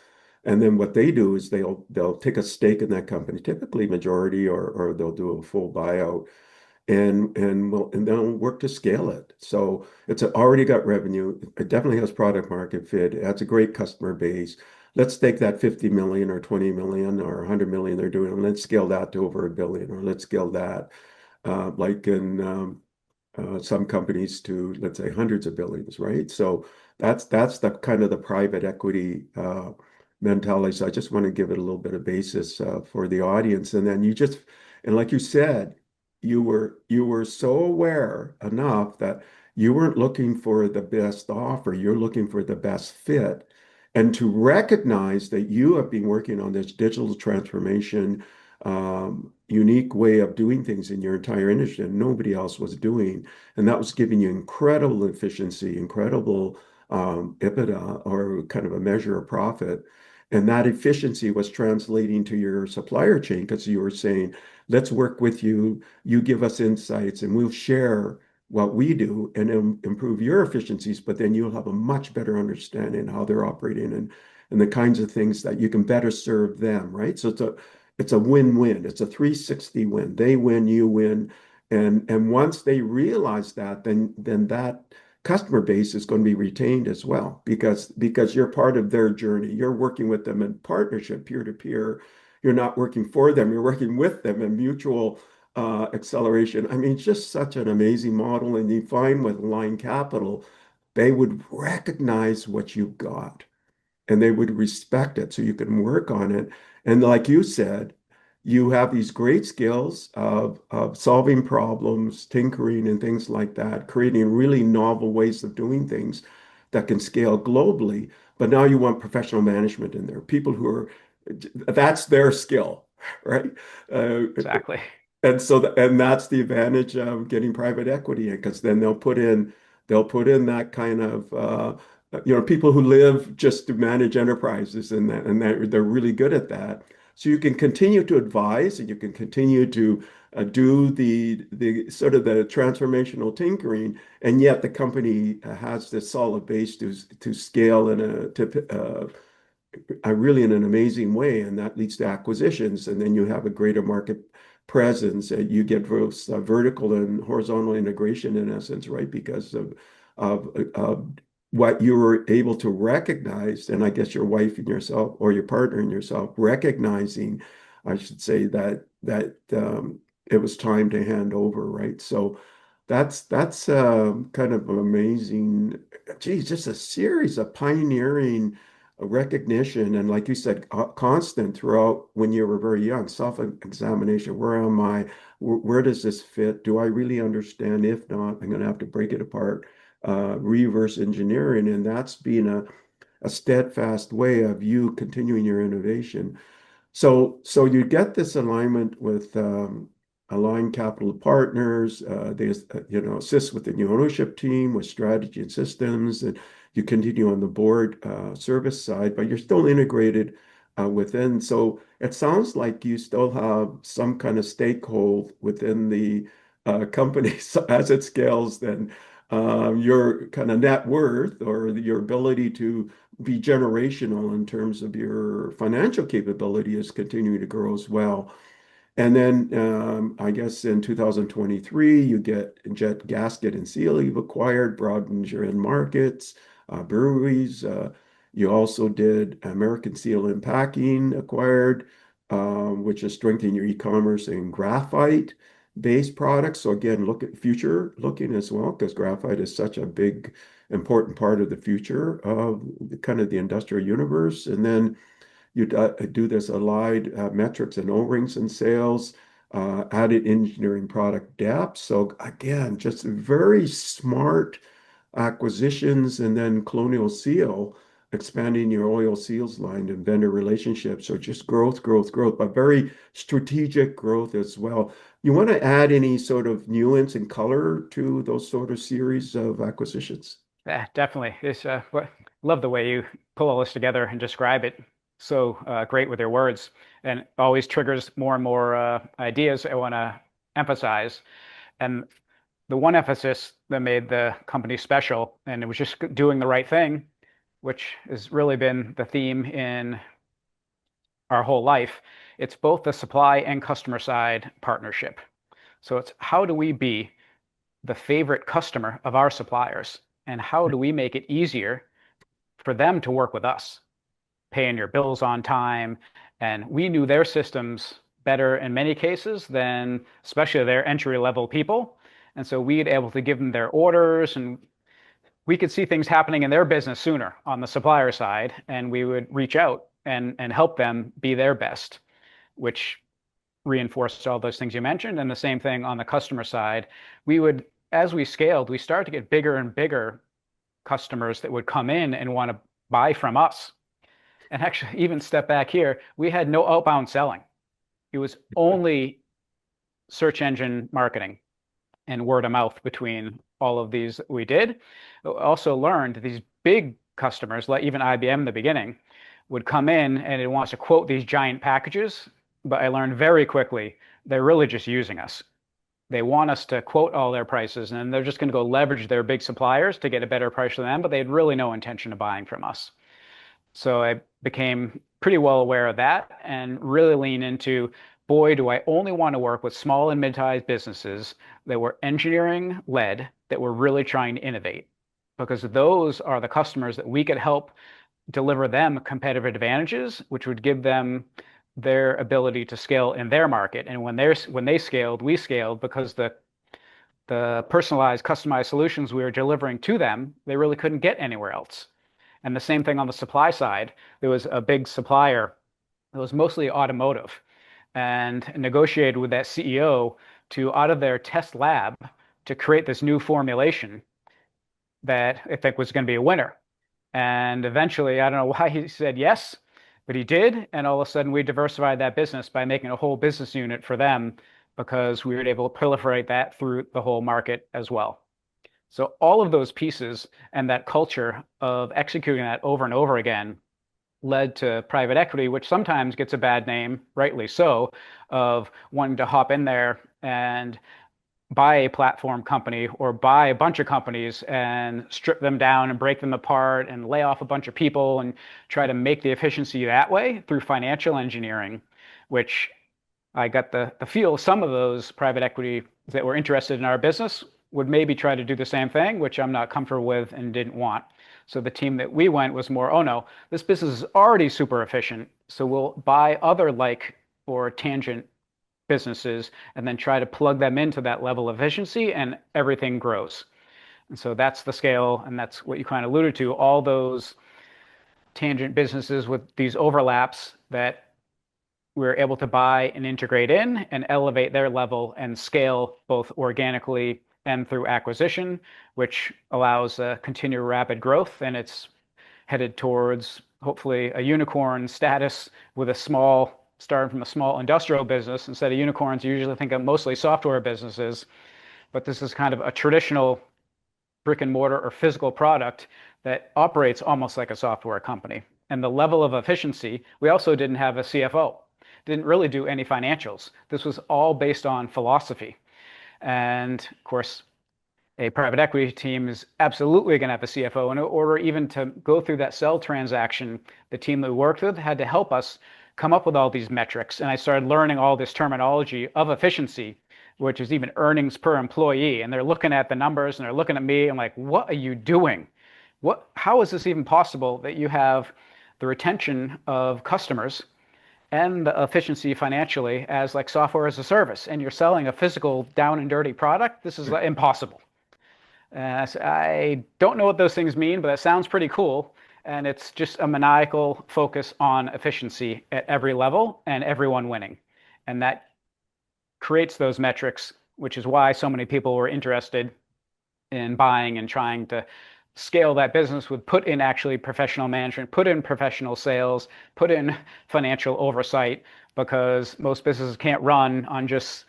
and then what they do is they'll take a stake in that company, typically majority, or they'll do a full buyout, and they'll work to scale it. So it's already got revenue. It definitely has product market fit. It has a great customer base. Let's take that 50 million or 20 million or 100 million they're doing, and let's scale that to over a billion, or let's scale that like in some companies to, let's say, hundreds of billions, right? So that's the kind of the private equity mentality. So I just want to give it a little bit of basis for the audience. And then and like you said, you were so aware enough that you weren't looking for the best offer, you're looking for the best fit. And to recognize that you have been working on this digital transformation, unique way of doing things in your entire industry and nobody else was doing. And that was giving you incredible efficiency, incredible EBITDA, or kind of a measure of profit. And that efficiency was translating to your supplier chain because you were saying, let's work with you. You give us insights and we'll share what we do and improve your efficiencies, but then you'll have a much better understanding how they're operating and the kinds of things that you can better serve them, right? So it's a win-win. It's a 360 win. They win, you win. And once they realize that, then that customer base is going to be retained as well because you're part of their journey. You're working with them in partnership, peer to peer. You're not working for them, you're working with them in mutual acceleration. I mean, it's just such an amazing model. And you find with Align Capital, they would recognize what you've got and they would respect it so you can work on it. And like you said, you have these great skills of solving problems, tinkering, and things like that, creating really novel ways of doing things that can scale globally. But now you want professional management in there, people who are, that's their skill, right? Exactly. And that's the advantage of getting private equity in, because then they'll put in that kind of people who live just to manage enterprises, and they're really good at that. So you can continue to advise, and you can continue to do the sort of the transformational tinkering, and yet the company has this solid base to scale really in an amazing way, and that leads to acquisitions, and then you have a greater market presence. You get both vertical and horizontal integration in essence, right? Because of what you were able to recognize, and I guess your wife and yourself, or your partner and yourself, recognizing, I should say, that it was time to hand over, right? So that's kind of amazing. Geez, just a series of pioneering recognition, and like you said, constant throughout when you were very young, self-examination. Where am I? Where does this fit? Do I really understand? If not, I'm going to have to break it apart, reverse engineering, and that's been a steadfast way of you continuing your innovation. So you get this alignment with Align Capital Partners. They assist with the new ownership team with strategy and systems, and you continue on the board service side, but you're still integrated within. So it sounds like you still have some kind of stakehold within the company. So as it scales, then your kind of net worth or your ability to be generational in terms of your financial capability is continuing to grow as well. And then I guess in 2023, you get Jet Gasket and Seal you've acquired, broadens your end markets, breweries. You also did American Seal and Packing acquired, which is strengthening your e-commerce and graphite-based products. So again, look at future looking as well, because graphite is such a big, important part of the future of kind of the industrial universe. And then you do this allied metrics and O-rings and sales, added engineering product depth. So again, just very smart acquisitions, and then Colonial Seal, expanding your oil seals line and vendor relationships. So just growth, growth, growth, but very strategic growth as well. You want to add any sort of nuance and color to those sort of series of acquisitions? Yeah, definitely. Love the way you pull all this together and describe it so great with your words, and always triggers more and more ideas I want to emphasize. And the one emphasis that made the company special, and it was just doing the right thing, which has really been the theme in our whole life. It's both the supply and customer side partnership. So it's how do we be the favorite customer of our suppliers, and how do we make it easier for them to work with us, paying your bills on time. And we knew their systems better in many cases than especially their entry level people. And so we'd able to give them their orders, and we could see things happening in their business sooner on the supplier side, and we would reach out and help them be their best, which reinforced all those things you mentioned. And the same thing on the customer side. We would, as we scaled, we started to get bigger and bigger customers that would come in and want to buy from us. And actually, even step back here, we had no outbound selling. It was only search engine marketing and word of mouth between all of these that we did. Also learned these big customers, like even IBM in the beginning, would come in and it wants to quote these giant packages. But I learned very quickly they're really just using us. They want us to quote all their prices, and they're just going to go leverage their big suppliers to get a better price for them, but they had really no intention of buying from us. So I became pretty well aware of that and really lean into, boy, do I only want to work with small and mid-sized businesses that were engineering led, that were really trying to innovate, because those are the customers that we could help deliver them competitive advantages, which would give them their ability to scale in their market. And when they scaled, we scaled, because the personalized, customized solutions we were delivering to them, they really couldn't get anywhere else. And the same thing on the supply side. There was a big supplier that was mostly automotive, and negotiated with that CEO to, out of their test lab, to create this new formulation that I think was going to be a winner. And eventually, I don't know why he said yes, but he did. And all of a sudden, we diversified that business by making a whole business unit for them, because we were able to proliferate that through the whole market as well. So all of those pieces and that culture of executing that over and over again led to private equity, which sometimes gets a bad name, rightly so, of wanting to hop in there and buy a platform company or buy a bunch of companies and strip them down and break them apart and lay off a bunch of people and try to make the efficiency that way through financial engineering, which I got the feel some of those private equity that were interested in our business would maybe try to do the same thing, which I'm not comfortable with and didn't want. So the team that we went was more, oh no, this business is already super efficient, so we'll buy other like or tangent businesses and then try to plug them into that level of efficiency, and everything grows. And so that's the scale, and that's what you kind of alluded to, all those tangent businesses with these overlaps that we're able to buy and integrate in and elevate their level and scale both organically and through acquisition, which allows continued rapid growth. And it's headed towards hopefully a unicorn status, with a small, starting from a small industrial business. Instead of unicorns, you usually think of mostly software businesses, but this is kind of a traditional brick and mortar or physical product that operates almost like a software company. and the level of efficiency, we also didn't have a CFO. Didn't really do any financials. This was all based on philosophy. And of course, a private equity team is absolutely going to have a CFO. And in order even to go through that sell transaction, the team that we worked with had to help us come up with all these metrics. And I started learning all this terminology of efficiency, which is even earnings per employee. And they're looking at the numbers and they're looking at me and like, what are you doing? How is this even possible that you have the retention of customers and the efficiency financially as like software as a service, and you're selling a physical down and dirty product? This is impossible. I don't know what those things mean, but that sounds pretty cool. And it's just a maniacal focus on efficiency at every level and everyone winning. And that creates those metrics, which is why so many people were interested in buying and trying to scale that business, would put in actually professional management, put in professional sales, put in financial oversight, because most businesses can't run on just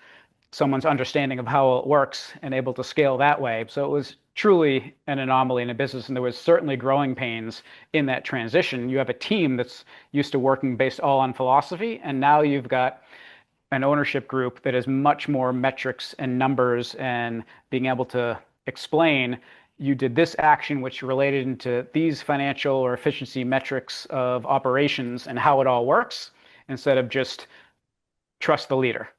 someone's understanding of how it works and able to scale that way. So it was truly an anomaly in a business, and there was certainly growing pains in that transition. You have a team that's used to working based all on philosophy, and now you've got an ownership group that is much more metrics and numbers and being able to explain you did this action which related into these financial or efficiency metrics of operations and how it all works, instead of just trust the leader.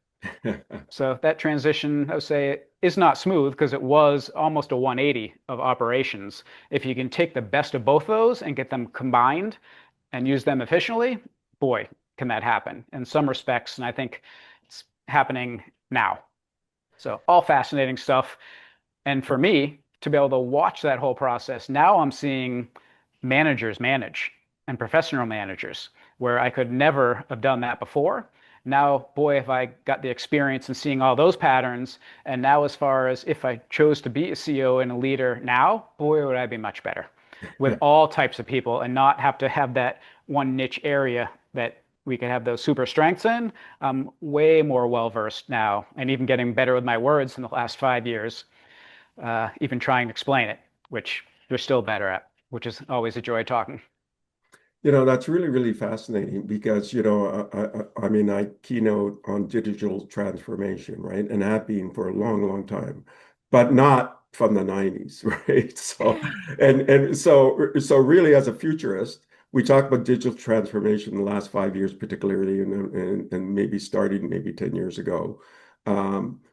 So that transition, I would say, is not smooth because it was almost a 180 of operations. If you can take the best of both those and get them combined and use them efficiently, boy, can that happen in some respects. And I think it's happening now. So all fascinating stuff. And for me to be able to watch that whole process, now I'm seeing managers manage and professional managers where I could never have done that before. Now, boy, if I got the experience in seeing all those patterns, and now as far as if I chose to be a CEO and a leader now, boy, would I be much better with all types of people and not have to have that one niche area that we could have those super strengths in. I'm way more well-versed now and even getting better with my words in the last 5 years, even trying to explain it, which you're still better at, which is always a joy talking. That's really, really fascinating because, I mean, I keynote on digital transformation, right? And have been for a long, long time, but not from the 90s, right? So really as a futurist, we talk about digital transformation in the last 5 years, particularly, and maybe starting maybe 10 years ago,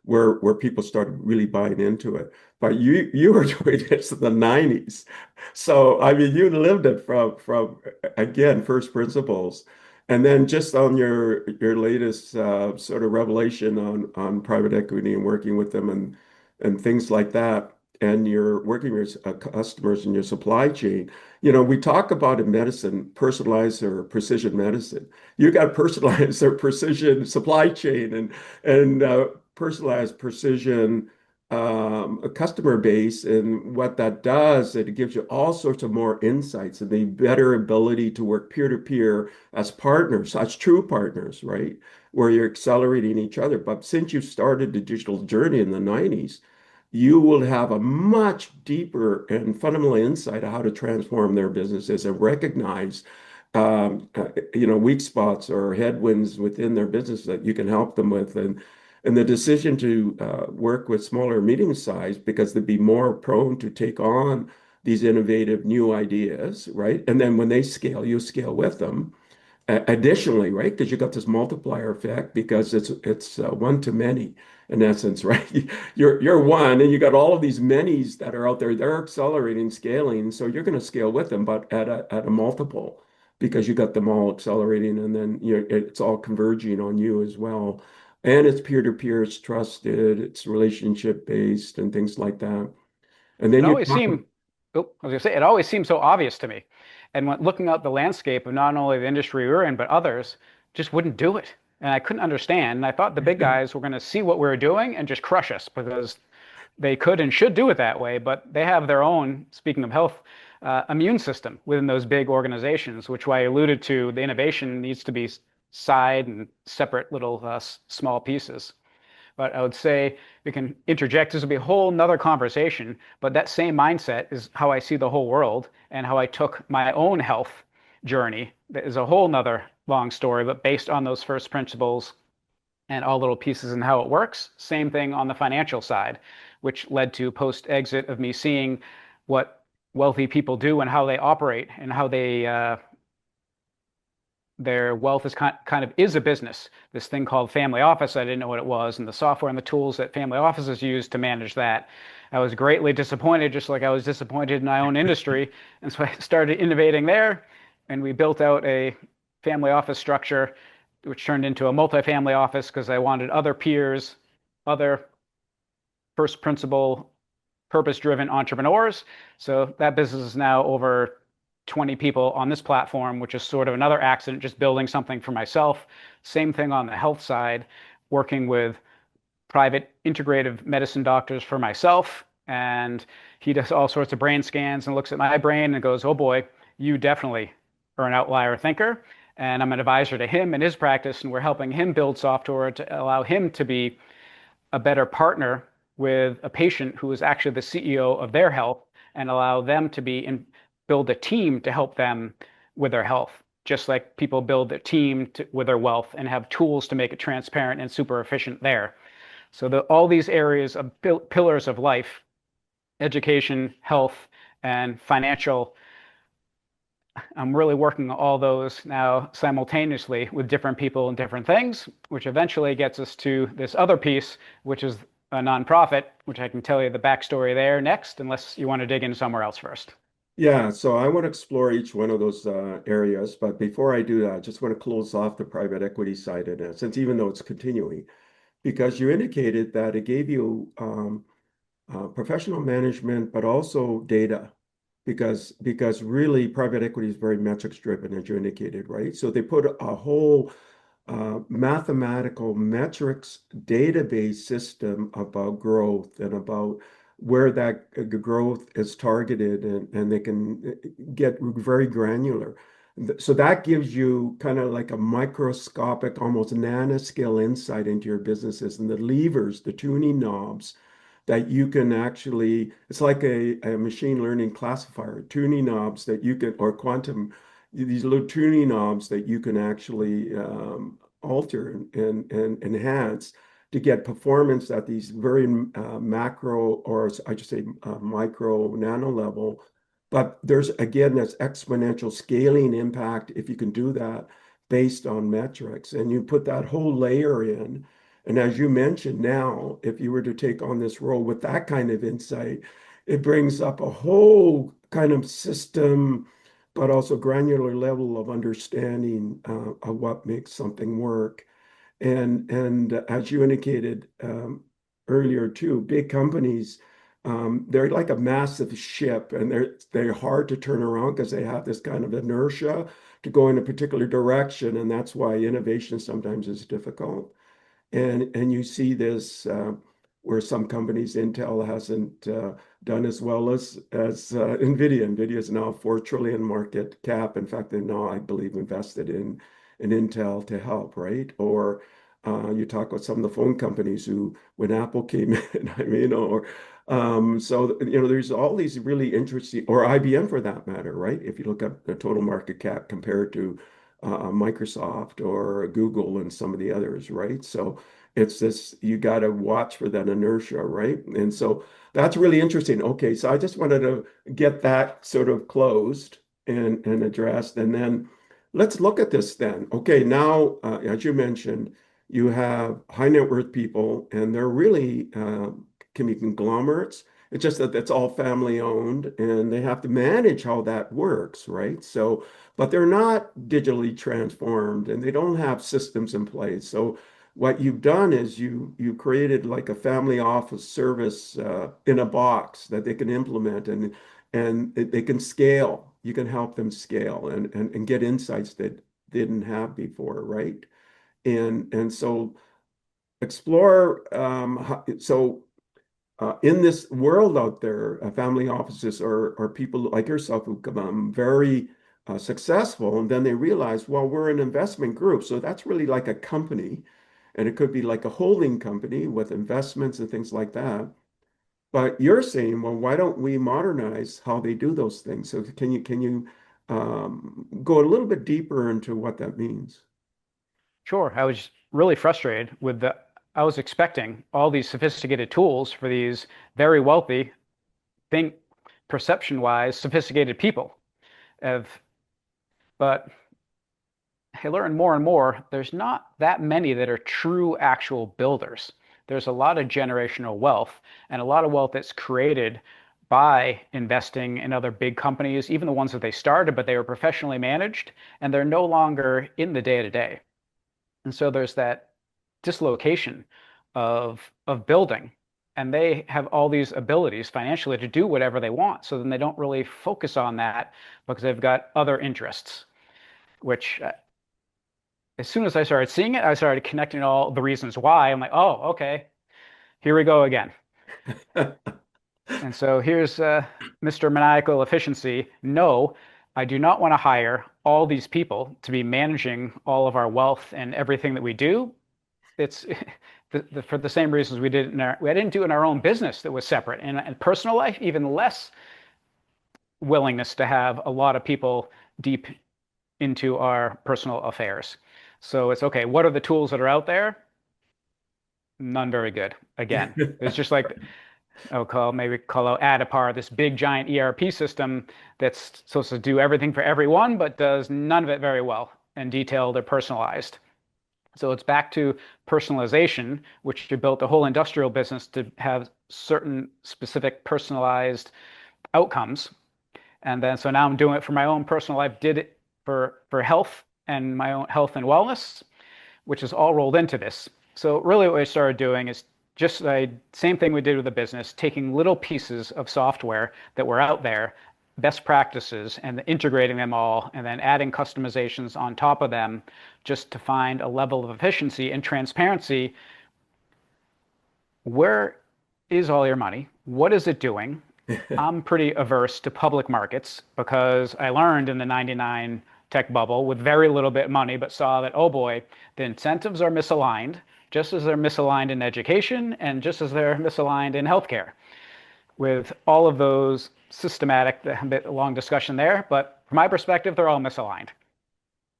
where people started really buying into it. But you were doing this in the 90s. So I mean you lived it from again first principles. And then just on your latest sort of revelation on private equity and working with them and things like that, and you're working with customers in your supply chain. We talk about in medicine, personalized or precision medicine. You got personalized or precision supply chain and personalized precision a customer base. And what that does, it gives you all sorts of more insights and the better ability to work peer to peer as partners, as true partners, right? Where you're accelerating each other. But since you started the digital journey in the 90s, you will have a much deeper and fundamental insight of how to transform their businesses and recognize weak spots or headwinds within their business that you can help them with. And the decision to work with smaller, medium size because they'd be more prone to take on these innovative new ideas, right? And then when they scale, you scale with them. Additionally, right? Because you got this multiplier effect because it's one to many in essence, right? You're one, and you got all of these manys that are out there. They're accelerating, scaling, so you're going to scale with them, but at a multiple because you got them all accelerating, and then it's all converging on you as well. And it's peer-to-peer, it's trusted, it's relationship-based, and things like that. And It then you always talk, seemed, oh, I was gonna say, it always seemed so obvious to me. And when looking out the landscape of not only the industry we were in, but others just wouldn't do it. And I couldn't understand. And I thought the big guys were going to see what we were doing and just crush us because they could and should do it that way. But they have their own, speaking of health, immune system within those big organizations, which why I alluded to the innovation needs to be side and separate little small pieces. But I would say we can interject. This will be a whole nother conversation, but that same mindset is how I see the whole world and how I took my own health journey that is a whole nother long story, but based on those first principles and all little pieces and how it works. Same thing on the financial side, which led to post-exit of me seeing what wealthy people do and how they operate and how their wealth is kind of is a business. This thing called family office, I didn't know what it was, and the software and the tools that family offices use to manage that. I was greatly disappointed, just like I was disappointed in my own industry. And so I started innovating there, and we built out a family office structure, which turned into a multifamily office because I wanted other peers, other first principle, purpose-driven entrepreneurs. So that business is now over 20 people on this platform, which is sort of another accident, just building something for myself. Same thing on the health side, working with private integrative medicine doctors for myself. And he does all sorts of brain scans and looks at my brain and goes, oh boy, you definitely are an outlier thinker. And I'm an advisor to him in his practice, and we're helping him build software to allow him to be a better partner with a patient who is actually the CEO of their health and allow them to be in, build a team to help them with their health, just like people build a team with their wealth and have tools to make it transparent and super efficient there. So all these areas of pillars of life, education, health, and financial, I'm really working on all those now simultaneously with different people and different things, which eventually gets us to this other piece, which is a nonprofit, which I can tell you the backstory there next, unless you want to dig in somewhere else first. Yeah, so I want to explore each one of those areas, but before I do that, I just want to close off the private equity side of it, since even though it's continuing, because you indicated that it gave you professional management, but also data, because really private equity is very metrics driven, as you indicated, right? So they put a whole mathematical metrics database system about growth and about where that growth is targeted, and they can get very granular. So that gives you kind of like a microscopic, almost nanoscale insight into your businesses and the levers, the tuning knobs that you can actually, it's like a machine learning classifier, tuning knobs that you can, or quantum, these little tuning knobs that you can actually alter and enhance to get performance at these very macro, or I should say micro nano level. But there's, again, that's exponential scaling impact if you can do that based on metrics. And you put that whole layer in, and as you mentioned now, if you were to take on this role with that kind of insight, it brings up a whole kind of system, but also granular level of understanding of what makes something work. And as you indicated earlier too, big companies, they're like a massive ship, and they're hard to turn around because they have this kind of inertia to go in a particular direction, and that's why innovation sometimes is difficult. And you see this where some companies, Intel hasn't done as well as NVIDIA. NVIDIA is now 4 trillion market cap. In fact, they're now, I believe, invested in Intel to help, right? Or you talk with some of the phone companies who, when Apple came in, I mean, or so there's all these really interesting, or IBM for that matter, right? If you look at the total market cap compared to Microsoft or Google and some of the others, right? So it's this, you got to watch for that inertia, right? And so that's really interesting. Okay, so I just wanted to get that sort of closed and addressed. And then let's look at this then. Okay, now, as you mentioned, you have high net worth people, and they're really can be conglomerates. It's just that it's all family owned, and they have to manage how that works, right? So, but they're not digitally transformed, and they don't have systems in place. So, what you've done is you created like a family office service in a box that they can implement, and they can scale. You can help them scale and get insights that they didn't have before, right? And so explore in this world out there, family offices or people like yourself who become very successful, and then they realize, well, we're an investment group, so that's really like a company, and it could be like a holding company with investments and things like that. But you're saying, well, why don't we modernize how they do those things? So can you go a little bit deeper into what that means. Sure. I was really frustrated with I was expecting all these sophisticated tools for these very wealthy, think perception-wise, sophisticated people. Of, but I learned more and more, there's not that many that are true actual builders. There's a lot of generational wealth and a lot of wealth that's created by investing in other big companies, even the ones that they started, but they were professionally managed, and they're no longer in the day-to-day. And so there's that dislocation of building, and they have all these abilities financially to do whatever they want. So then they don't really focus on that because they've got other interests, which as soon as I started seeing it, I started connecting all the reasons why. I'm like, oh, okay, here we go again. And so here's Mr. Maniacal Efficiency. No, I do not want to hire all these people to be managing all of our wealth and everything that we do. It's for the same reasons we didn't do in our own business that was separate. And personal life, even less willingness to have a lot of people deep into our personal affairs. So it's okay. What are the tools that are out there? None very good. Again, it's just like maybe call out Adipar, this big giant ERP system that's supposed to do everything for everyone, but does none of it very well and detailed or personalized. So it's back to personalization, which you built a whole industrial business to have certain specific personalized outcomes. And then so now I'm doing it for my own personal life, did it for health and my own health and wellness, which is all rolled into this. So really what I started doing is just the same thing we did with the business, taking little pieces of software that were out there, best practices, and integrating them all, and then adding customizations on top of them just to find a level of efficiency and transparency. Where is all your money? What is it doing? I'm pretty averse to public markets because I learned in the 99 tech bubble with very little bit of money, but saw that, oh boy, the incentives are misaligned, just as they're misaligned in education and just as they're misaligned in healthcare. With all of those systematic, a bit long discussion there, but from my perspective, they're all misaligned.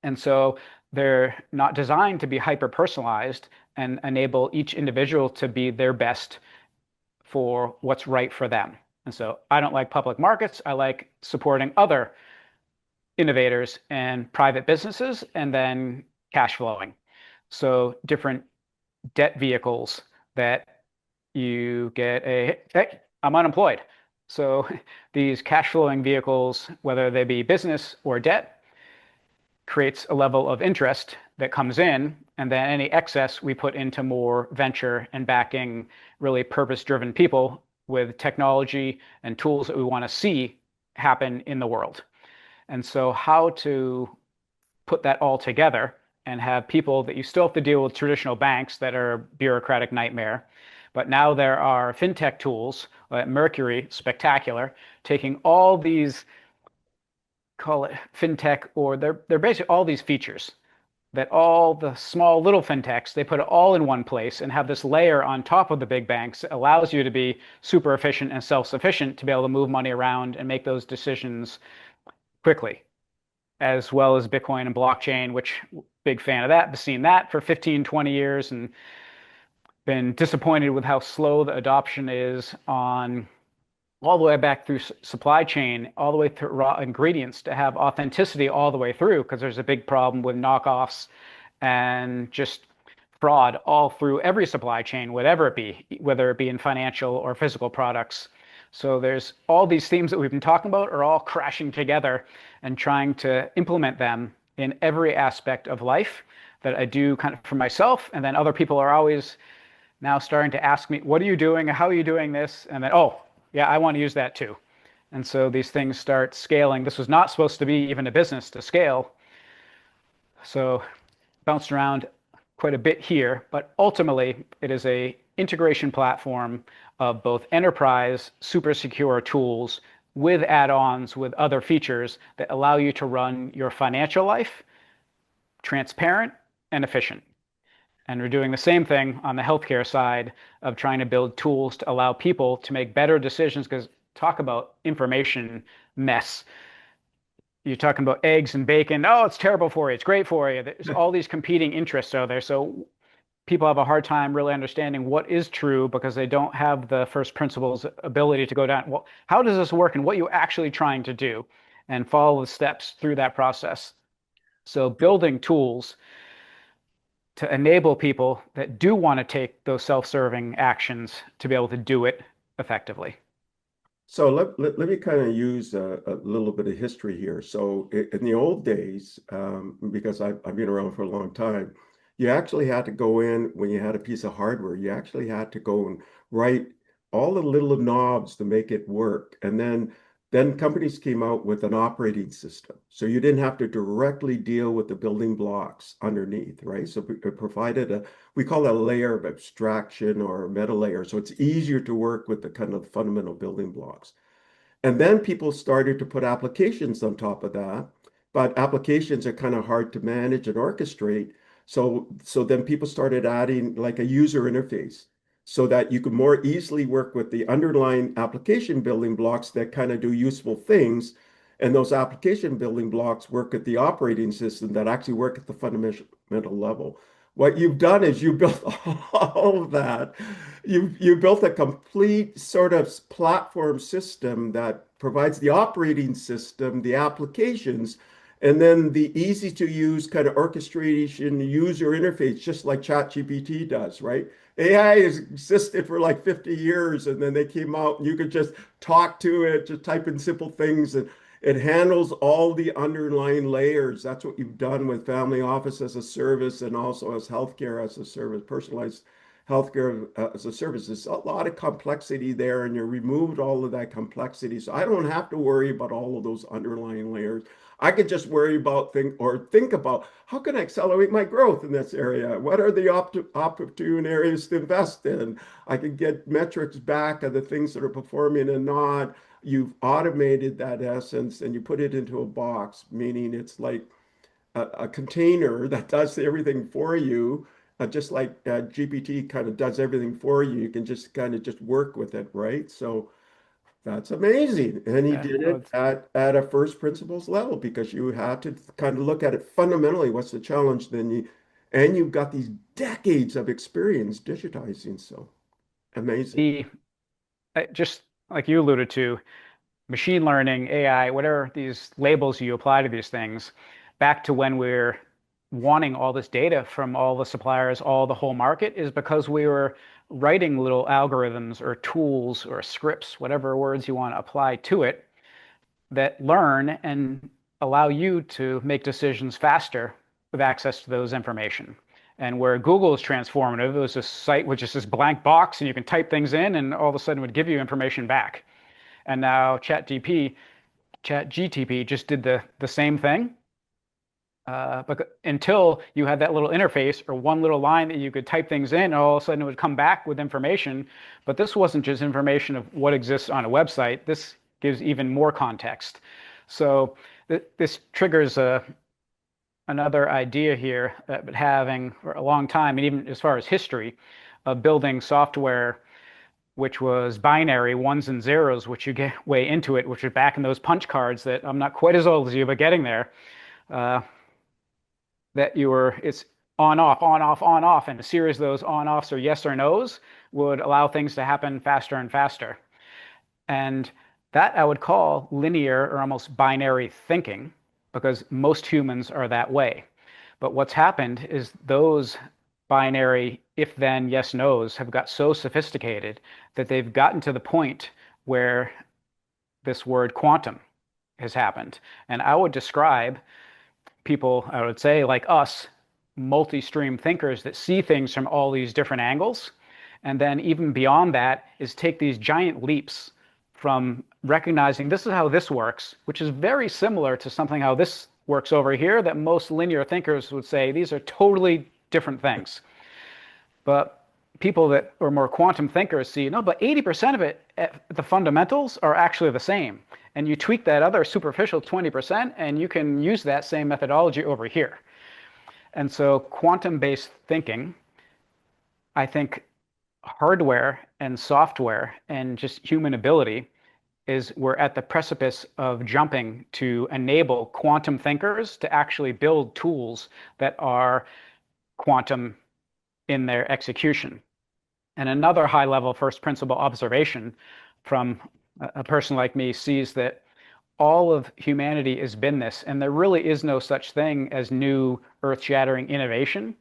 And so they're not designed to be hyper personalized and enable each individual to be their best for what's right for them. And so I don't like public markets. I like supporting other innovators and private businesses and then cash flowing. So different debt vehicles that you get hey, I'm unemployed. So these cash flowing vehicles, whether they be business or debt, creates a level of interest that comes in, and then any excess we put into more venture and backing really purpose-driven people with technology and tools that we want to see happen in the world. And so how to put that all together and have people that you still have to deal with traditional banks that are a bureaucratic nightmare. But now there are fintech tools, like Mercury, spectacular, taking all these, call it fintech, or they're basically all these features that all the small little fintechs, they put it all in one place and have this layer on top of the big banks that allows you to be super efficient and self-sufficient to be able to move money around and make those decisions quickly, as well as Bitcoin and blockchain, which big fan of that. I've seen that for 15, 20 years and been disappointed with how slow the adoption is on all the way back through supply chain, all the way through raw ingredients to have authenticity all the way through, because there's a big problem with knockoffs and just fraud all through every supply chain, whatever it be, whether it be in financial or physical products. So there's all these themes that we've been talking about are all crashing together and trying to implement them in every aspect of life that I do kind of for myself. And then other people are always now starting to ask me, what are you doing? How are you doing this? And then, oh, yeah, I want to use that too. And so these things start scaling. This was not supposed to be even a business to scale. So bounced around quite a bit here, but ultimately it is a integration platform of both enterprise super secure tools with add-ons with other features that allow you to run your financial life transparent and efficient. And we're doing the same thing on the healthcare side of trying to build tools to allow people to make better decisions, because talk about information mess. you're talking about eggs and bacon. Oh, it's terrible for you. It's great for you. There's all these competing interests out there. So people have a hard time really understanding what is true because they don't have the first principles ability to go down. Well, how does this work and what you're actually trying to do and follow the steps through that process. So building tools to enable people that do want to take those self-serving actions to be able to do it effectively. So let me kind of use a little bit of history here. So in the old days, because I've been around for a long time, you actually had to go in when you had a piece of hardware, you actually had to go and write all the little knobs to make it work. And then companies came out with an operating system. So you didn't have to directly deal with the building blocks underneath, right? So it provided we call that a layer of abstraction or a meta layer. So it's easier to work with the kind of fundamental building blocks. And then people started to put applications on top of that, but applications are kind of hard to manage and orchestrate. So then people started adding like a user interface so that you could more easily work with the underlying application building blocks that kind of do useful things. And those application building blocks work at the operating system that actually work at the fundamental level. What you've done is you built all of that. You built a complete sort of platform system that provides the operating system, the applications, and then the easy to use kind of orchestration user interface, just like ChatGPT does, right? AI has existed for like 50 years, and then they came out and you could just talk to it, just type in simple things, and it handles all the underlying layers. That's what you've done with Family Office as a service and also as healthcare as a service, personalized healthcare as a service. There's a lot of complexity there, and you removed all of that complexity. So I don't have to worry about all of those underlying layers. I could just worry about think about how can I accelerate my growth in this area? What are the opportune areas to invest in? I can get metrics back of the things that are performing and not. You've automated that essence and you put it into a box, meaning it's like a container that does everything for you, just like GPT kind of does everything for you. You can just kind of just work with it, right? So that's amazing. And he Yeah, did no, it at a first principles level because you had to kind of look at it fundamentally. What's the challenge? And you've got these decades of experience digitizing. So amazing. the just like you alluded to, machine learning, AI, whatever these labels you apply to these things, back to when we're wanting all this data from all the suppliers, all the whole market, is because we were writing little algorithms or tools or scripts, whatever words you want to apply to it, that learn and allow you to make decisions faster with access to those information. And where Google is transformative, it was a site which is this blank box and you can type things in and all of a sudden would give you information back. And now ChatGTP just did the same thing. But until you had that little interface or one little line that you could type things in, and all of a sudden it would come back with information. But this wasn't just information of what exists on a website. This gives even more context. So this triggers another idea here that I've been having for a long time, and even as far as history of building software which was binary ones and zeros, which you get way into it, which are back in those punch cards that I'm not quite as old as you, but getting there. Uh, that it's on off, on off, on off, and a series of those on offs or yes or no's would allow things to happen faster and faster. And that I would call linear or almost binary thinking because most humans are that way. But what's happened is those binary if then yes no's have got so sophisticated that they've gotten to the point where this word quantum has happened. And I would describe people, I would say, like us, multi-stream thinkers that see things from all these different angles. And then even beyond that is take these giant leaps from recognizing this is how this works, which is very similar to something how this works over here that most linear thinkers would say these are totally different things. But people that are more quantum thinkers see, no, but 80% of it, the fundamentals are actually the same. And you tweak that other superficial 20%, and you can use that same methodology over here. And so quantum-based thinking, I think hardware and software and just human ability is we're at the precipice of jumping to enable quantum thinkers to actually build tools that are quantum in their execution. And another high level first principle observation from a person like me sees that all of humanity has been this, and there really is no such thing as new earth shattering innovation.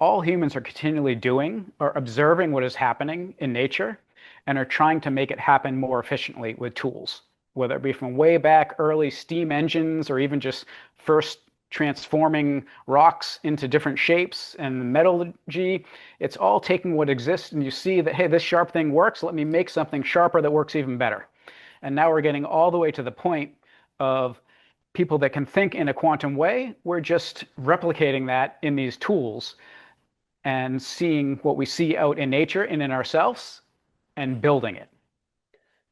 All humans are continually doing are observing what is happening in nature and are trying to make it happen more efficiently with tools, whether it be from way back early steam engines or even just first transforming rocks into different shapes and metallurgy. It's all taking what exists and you see that, hey, this sharp thing works. Let me make something sharper that works even better. And now we're getting all the way to the point of people that can think in a quantum way. We're just replicating that in these tools and seeing what we see out in nature and in ourselves and building it.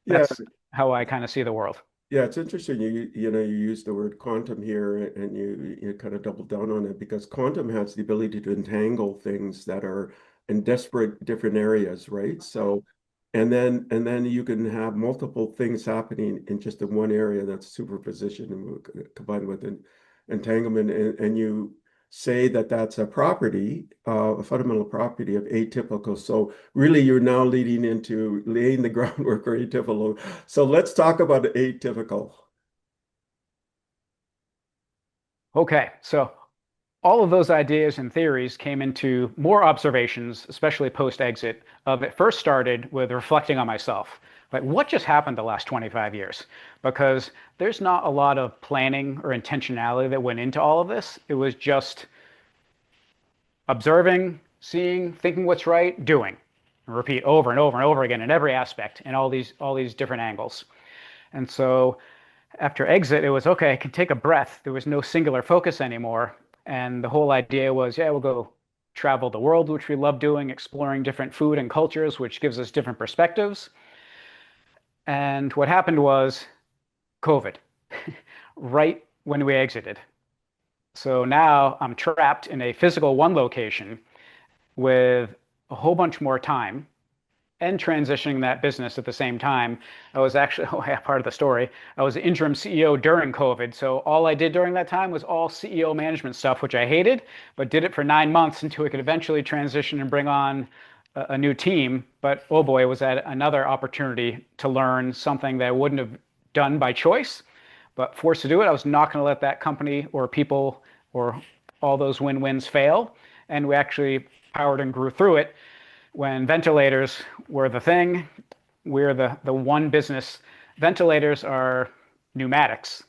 Yeah, That's how I kind of see the world. yeah, it's interesting. You use the word quantum here, and you kind of double down on it because quantum has the ability to entangle things that are in desperate different areas, right? So, and then you can have multiple things happening in just in one area that's superposition and combined with an entanglement, and you say that that's a property, a fundamental property of atypical. So really, you're now leading into laying the groundwork for atypical. So let's talk about atypical. Okay, so all of those ideas and theories came into more observations, especially post-exit, of it first started with reflecting on myself. Like, what just happened the last 25 years? Because there's not a lot of planning or intentionality that went into all of this. It was just observing, seeing, thinking what's right, doing. And repeat over and over and over again in every aspect in all these different angles. And so after exit, it was okay, I can take a breath. There was no singular focus anymore. And the whole idea was, yeah, we'll go travel the world, which we love doing, exploring different food and cultures, which gives us different perspectives. And what happened was COVID, right when we exited. So now I'm trapped in a physical one location with a whole bunch more time and transitioning that business at the same time. I was actually, oh yeah, part of the story. I was the interim CEO during COVID. So all I did during that time was all CEO management stuff, which I hated, but did it for 9 months until we could eventually transition and bring on a new team. But oh boy, was that another opportunity to learn something that I wouldn't have done by choice, but forced to do it. I was not going to let that company or people or all those win-wins fail. And we actually powered and grew through it when ventilators were the thing. We're the one business. Ventilators are pneumatics,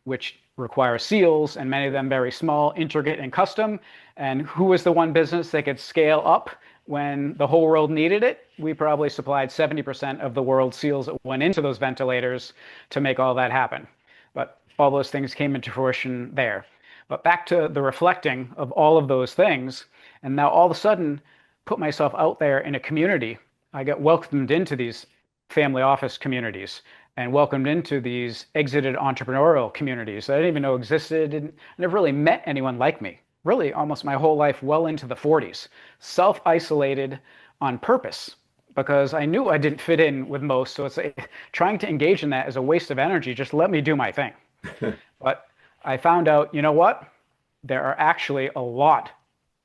which require seals, and many of them very small, intricate, and custom. And who was the one business that could scale up when the whole world needed it? We probably supplied 70% of the world's seals that went into those ventilators to make all that happen. But all those things came into fruition there. But back to the reflecting of all of those things, and now all of a sudden, put myself out there in a community. I got welcomed into these family office communities and welcomed into these exited entrepreneurial communities that I didn't even know existed and never really met anyone like me. Really, almost my whole life, well into the 40s, self-isolated on purpose because I knew I didn't fit in with most. So it's trying to engage in that is a waste of energy. Just let me do my thing. But I found out, you know what? There are actually a lot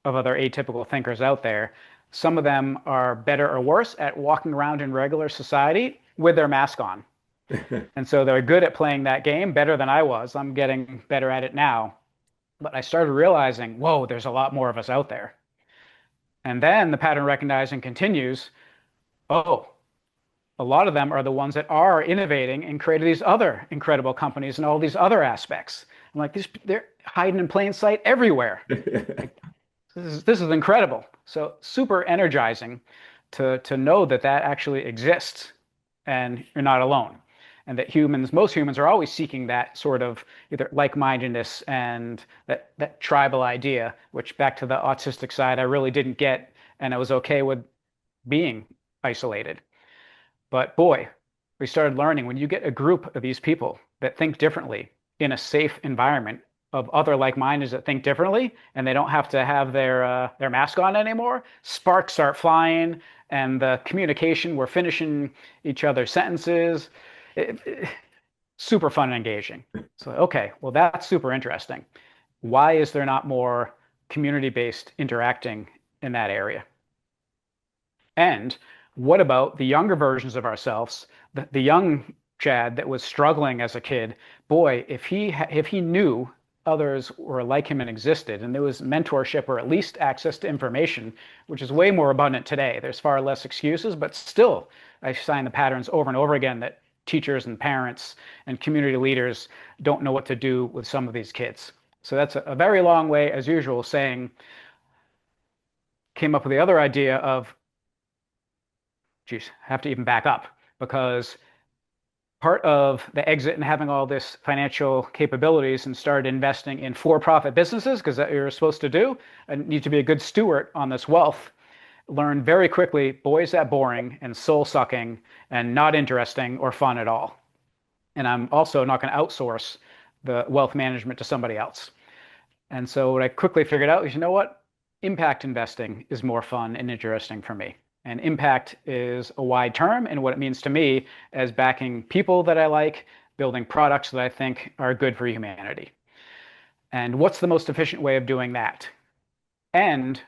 of other atypical thinkers out there. Some of them are better or worse at walking around in regular society with their mask on. And so they're good at playing that game better than I was. I'm getting better at it now. But I started realizing, whoa, there's a lot more of us out there. And then the pattern recognizing continues. Oh, a lot of them are the ones that are innovating and created these other incredible companies and all these other aspects. I'm like, they're hiding in plain sight everywhere. Like, this is incredible. So super energizing to know that that actually exists and you're not alone. And that most humans are always seeking that sort of either like-mindedness and that tribal idea, which back to the autistic side, I really didn't get, and I was okay with being isolated. But boy, we started learning when you get a group of these people that think differently in a safe environment of other like-mindeds that think differently, and they don't have to have their mask on anymore, sparks start flying, and the communication, we're finishing each other's sentences. Super fun and engaging. So, okay, well, that's super interesting. Why is there not more community-based interacting in that area? And what about the younger versions of ourselves, the young Chad that was struggling as a kid? Boy, if he knew others were like him and existed, and there was mentorship or at least access to information, which is way more abundant today. There's far less excuses, but still, I find the patterns over and over again that teachers and parents and community leaders don't know what to do with some of these kids. So that's a very long way, as usual, saying, came up with the other idea of, geez, I have to even back up because part of the exit and having all this financial capabilities and started investing in for-profit businesses, because that you're supposed to do, and need to be a good steward on this wealth, learn very quickly, boy, is that boring and soul-sucking and not interesting or fun at all. And I'm also not going to outsource the wealth management to somebody else. And so what I quickly figured out is, you know what? Impact investing is more fun and interesting for me. And impact is a wide term, and what it means to me as backing people that I like, building products that I think are good for humanity. And what's the most efficient way of doing that? And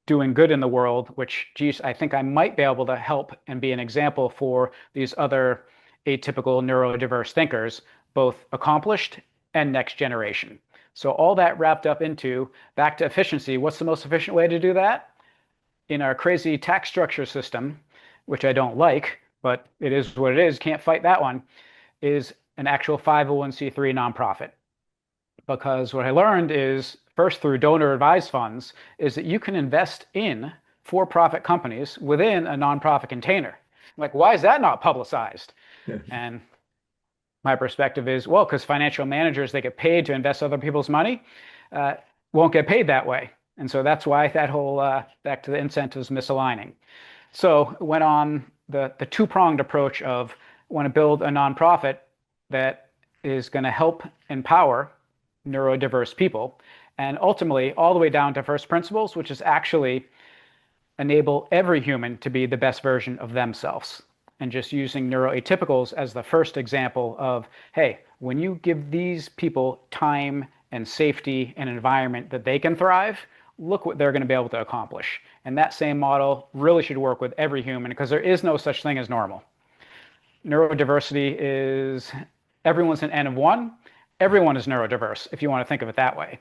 doing good in the world, which, geez, I think I might be able to help and be an example for these other atypical neurodiverse thinkers, both accomplished and next generation. So all that wrapped up into back to efficiency. What's the most efficient way to do that? In our crazy tax structure system, which I don't like, but it is what it is, can't fight that one, is an actual 501c3 nonprofit. Because what I learned is, first through donor advised funds, is that you can invest in for-profit companies within a nonprofit container. I'm like, why is that not publicized? And my perspective is, well, because financial managers, they get paid to invest other people's money, won't get paid that way. And so that's why that whole back to the incentives misaligning. So went on the two-pronged approach of want to build a nonprofit that is going to help empower neurodiverse people, and ultimately all the way down to first principles, which is actually enable every human to be the best version of themselves. And just using neuroatypicals as the first example of, hey, when you give these people time and safety and environment that they can thrive, look what they're going to be able to accomplish. And that same model really should work with every human because there is no such thing as normal. Neurodiversity is everyone's an N of one. Everyone is neurodiverse, if you want to think of it that way.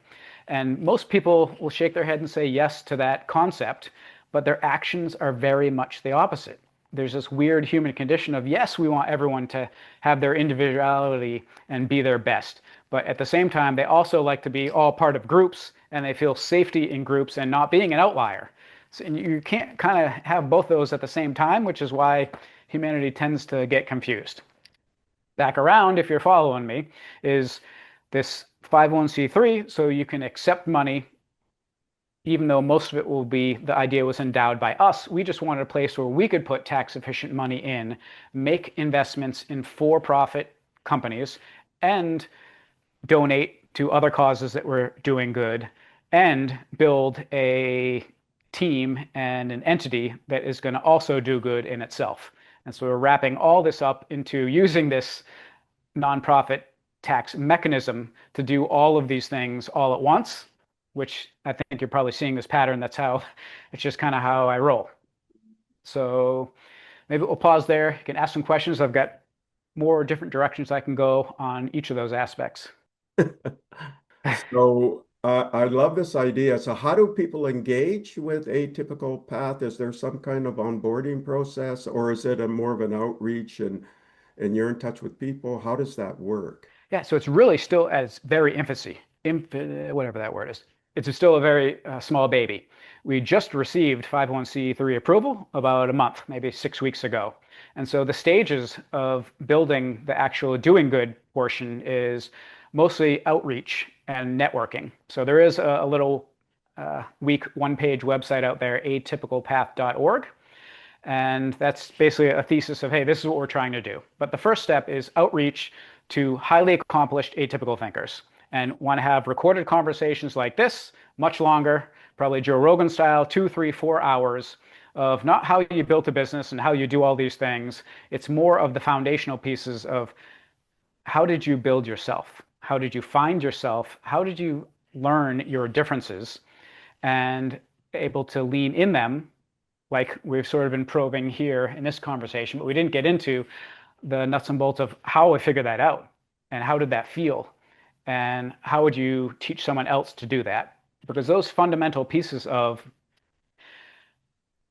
And most people will shake their head and say yes to that concept, but their actions are very much the opposite. There's this weird human condition of, yes, we want everyone to have their individuality and be their best. But at the same time, they also like to be all part of groups, and they feel safety in groups and not being an outlier. So, and you can't kind of have both those at the same time, which is why humanity tends to get confused. Back around, if you're following me, is this 501c3, so you can accept money, even though most of it will be, the idea was endowed by us. We just wanted a place where we could put tax efficient money in, make investments in for-profit companies, and donate to other causes that were doing good, and build a team and an entity that is going to also do good in itself. And so we're wrapping all this up into using this nonprofit tax mechanism to do all of these things all at once, which I think you're probably seeing this pattern. That's how, it's just kind of how I roll. So maybe we'll pause there. You can ask some questions. I've got more different directions I can go on each of those aspects. So I love this idea. So how do people engage with Atypical Path? Is there some kind of onboarding process, or is it a more of an outreach and you're in touch with people? How does that work? Yeah, so it's really still as very infancy, whatever that word is. It's still a very small baby. We just received 501c3 approval about a month, maybe 6 weeks ago. And so the stages of building the actual doing good portion is mostly outreach and networking. So there is a little weak one-page website out there, atypicalpath.org. And that's basically a thesis of, hey, this is what we're trying to do. But the first step is outreach to highly accomplished atypical thinkers and want to have recorded conversations like this, much longer, probably Joe Rogan style, 2, 3, 4 hours of not how you built a business and how you do all these things. It's more of the foundational pieces of how did you build yourself? How did you find yourself? How did you learn your differences and able to lean in them, like we've sort of been probing here in this conversation, but we didn't get into the nuts and bolts of how I figured that out and how did that feel and how would you teach someone else to do that? Because those fundamental pieces of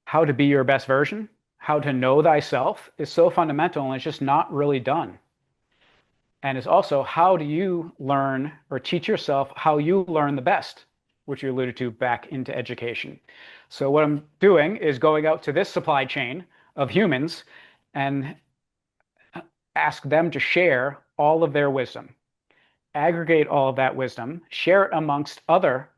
how to be your best version, how to know thyself is so fundamental and it's just not really done. And it's also how do you learn or teach yourself how you learn the best, which you alluded to back into education. So what I'm doing is going out to this supply chain of humans and ask them to share all of their wisdom, aggregate all of that wisdom, share it amongst other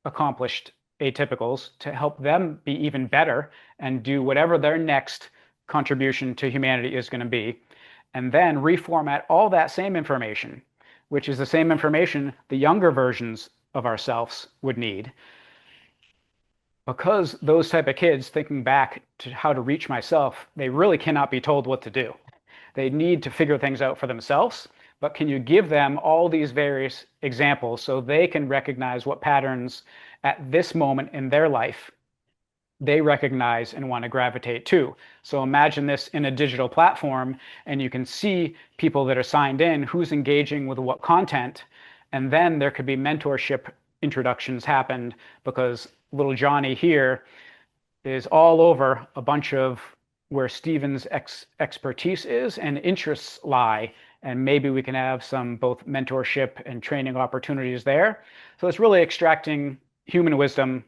accomplished atypicals to help them be even better and do whatever their next contribution to humanity is going to be, and then reformat all that same information, which is the same information the younger versions of ourselves would need. Because those type of kids thinking back to how to reach myself, they really cannot be told what to do. They need to figure things out for themselves, but can you give them all these various examples so they can recognize what patterns at this moment in their life they recognize and want to gravitate to? So imagine this in a digital platform, and you can see people that are signed in, who's engaging with what content, and then there could be mentorship introductions happen because little Johnny here is all over a bunch of where Stephen's expertise is and interests lie. And maybe we can have some both mentorship and training opportunities there. So it's really extracting human wisdom,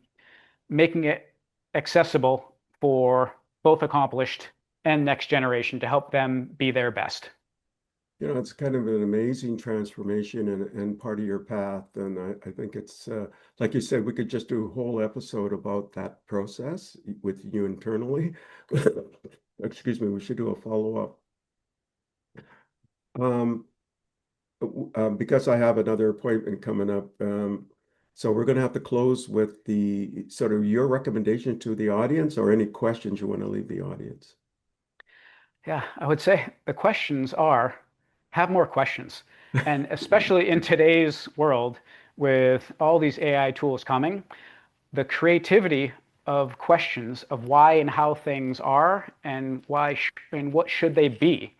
making it accessible for both accomplished and next generation to help them be their best. It's kind of an amazing transformation and part of your path. And I think it's, like you said, we could just do a whole episode about that process with you internally. Excuse me, we should do a follow-up. Um, because I have another appointment coming up. So we're going to have to close with the sort of your recommendation to the audience or any questions you want to leave the audience. Yeah, I would say the questions are have more questions. And especially in today's world with all these AI tools coming, the creativity of questions of why and how things are and and what should they be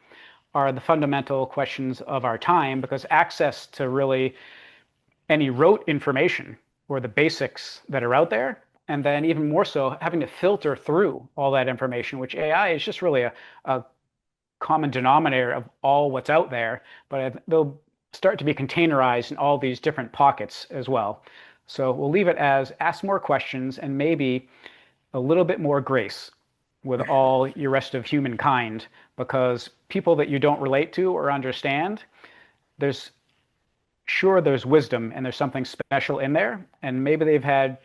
are the fundamental questions of our time because access to really any rote information or the basics that are out there, and then even more so having to filter through all that information, which AI is just really a common denominator of all what's out there, but they'll start to be containerized in all these different pockets as well. So we'll leave it as ask more questions and maybe a little bit more grace with all your rest of humankind, because people that you don't relate to or understand, there's there's wisdom and there's something special in there, and maybe they've had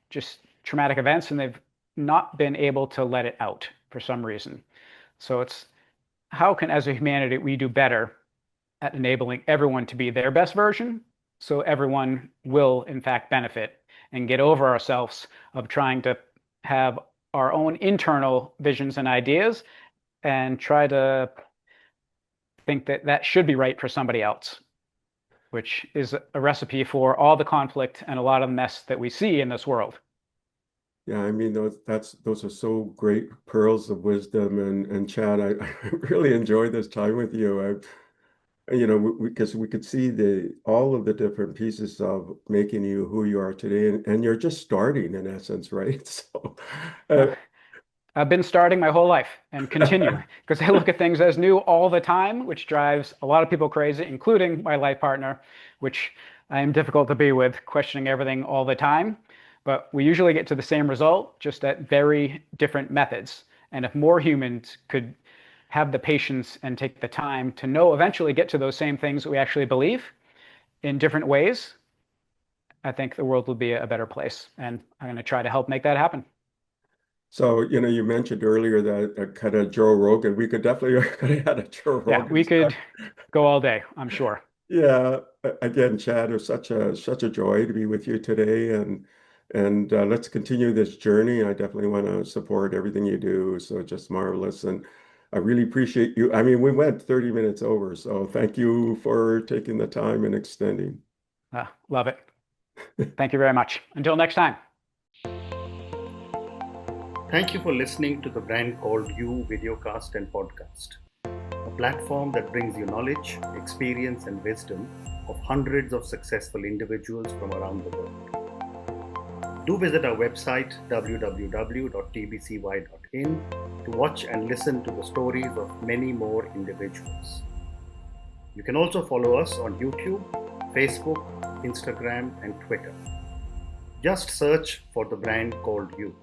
just traumatic events and they've not been able to let it out for some reason. So it's how can, as a humanity, we do better at enabling everyone to be their best version so everyone will, in fact, benefit and get over ourselves of trying to have our own internal visions and ideas and try to think that that should be right for somebody else, which is a recipe for all the conflict and a lot of mess that we see in this world. Yeah, I mean those are so great pearls of wisdom and Chad, I really enjoyed this time with you. Because we could see the all of the different pieces of making you who you are today, and you're just starting in essence, right? So, uh, I've been starting my whole life and continue because I look at things as new all the time, which drives a lot of people crazy, including my life partner, which I am difficult to be with, questioning everything all the time. But we usually get to the same result, just at very different methods. And if more humans could have the patience and take the time to know, eventually get to those same things that we actually believe in different ways, I think the world will be a better place. And I'm going to try to help make that happen. so you mentioned earlier that kind of Joe Rogan. We could definitely could have had a Joe Yeah, Rogan we style. could go all day, I'm sure. Yeah, again, Chad, it was such a joy to be with you today, and And let's continue this journey. I definitely want to support everything you do. So just marvelous. And I really appreciate you. I mean, we went 30 minutes over, so thank you for taking the time and extending. Love it. Thank you very much. Until next time. Thank you for listening to the Brand Called You videocast and podcast, a platform that brings you knowledge, experience, and wisdom of hundreds of successful individuals from around the world. Do visit our website www.tbcy.in to watch and listen to the stories of many more individuals. You can also follow us on YouTube, Facebook, Instagram, and Twitter. Just search for the Brand Called You.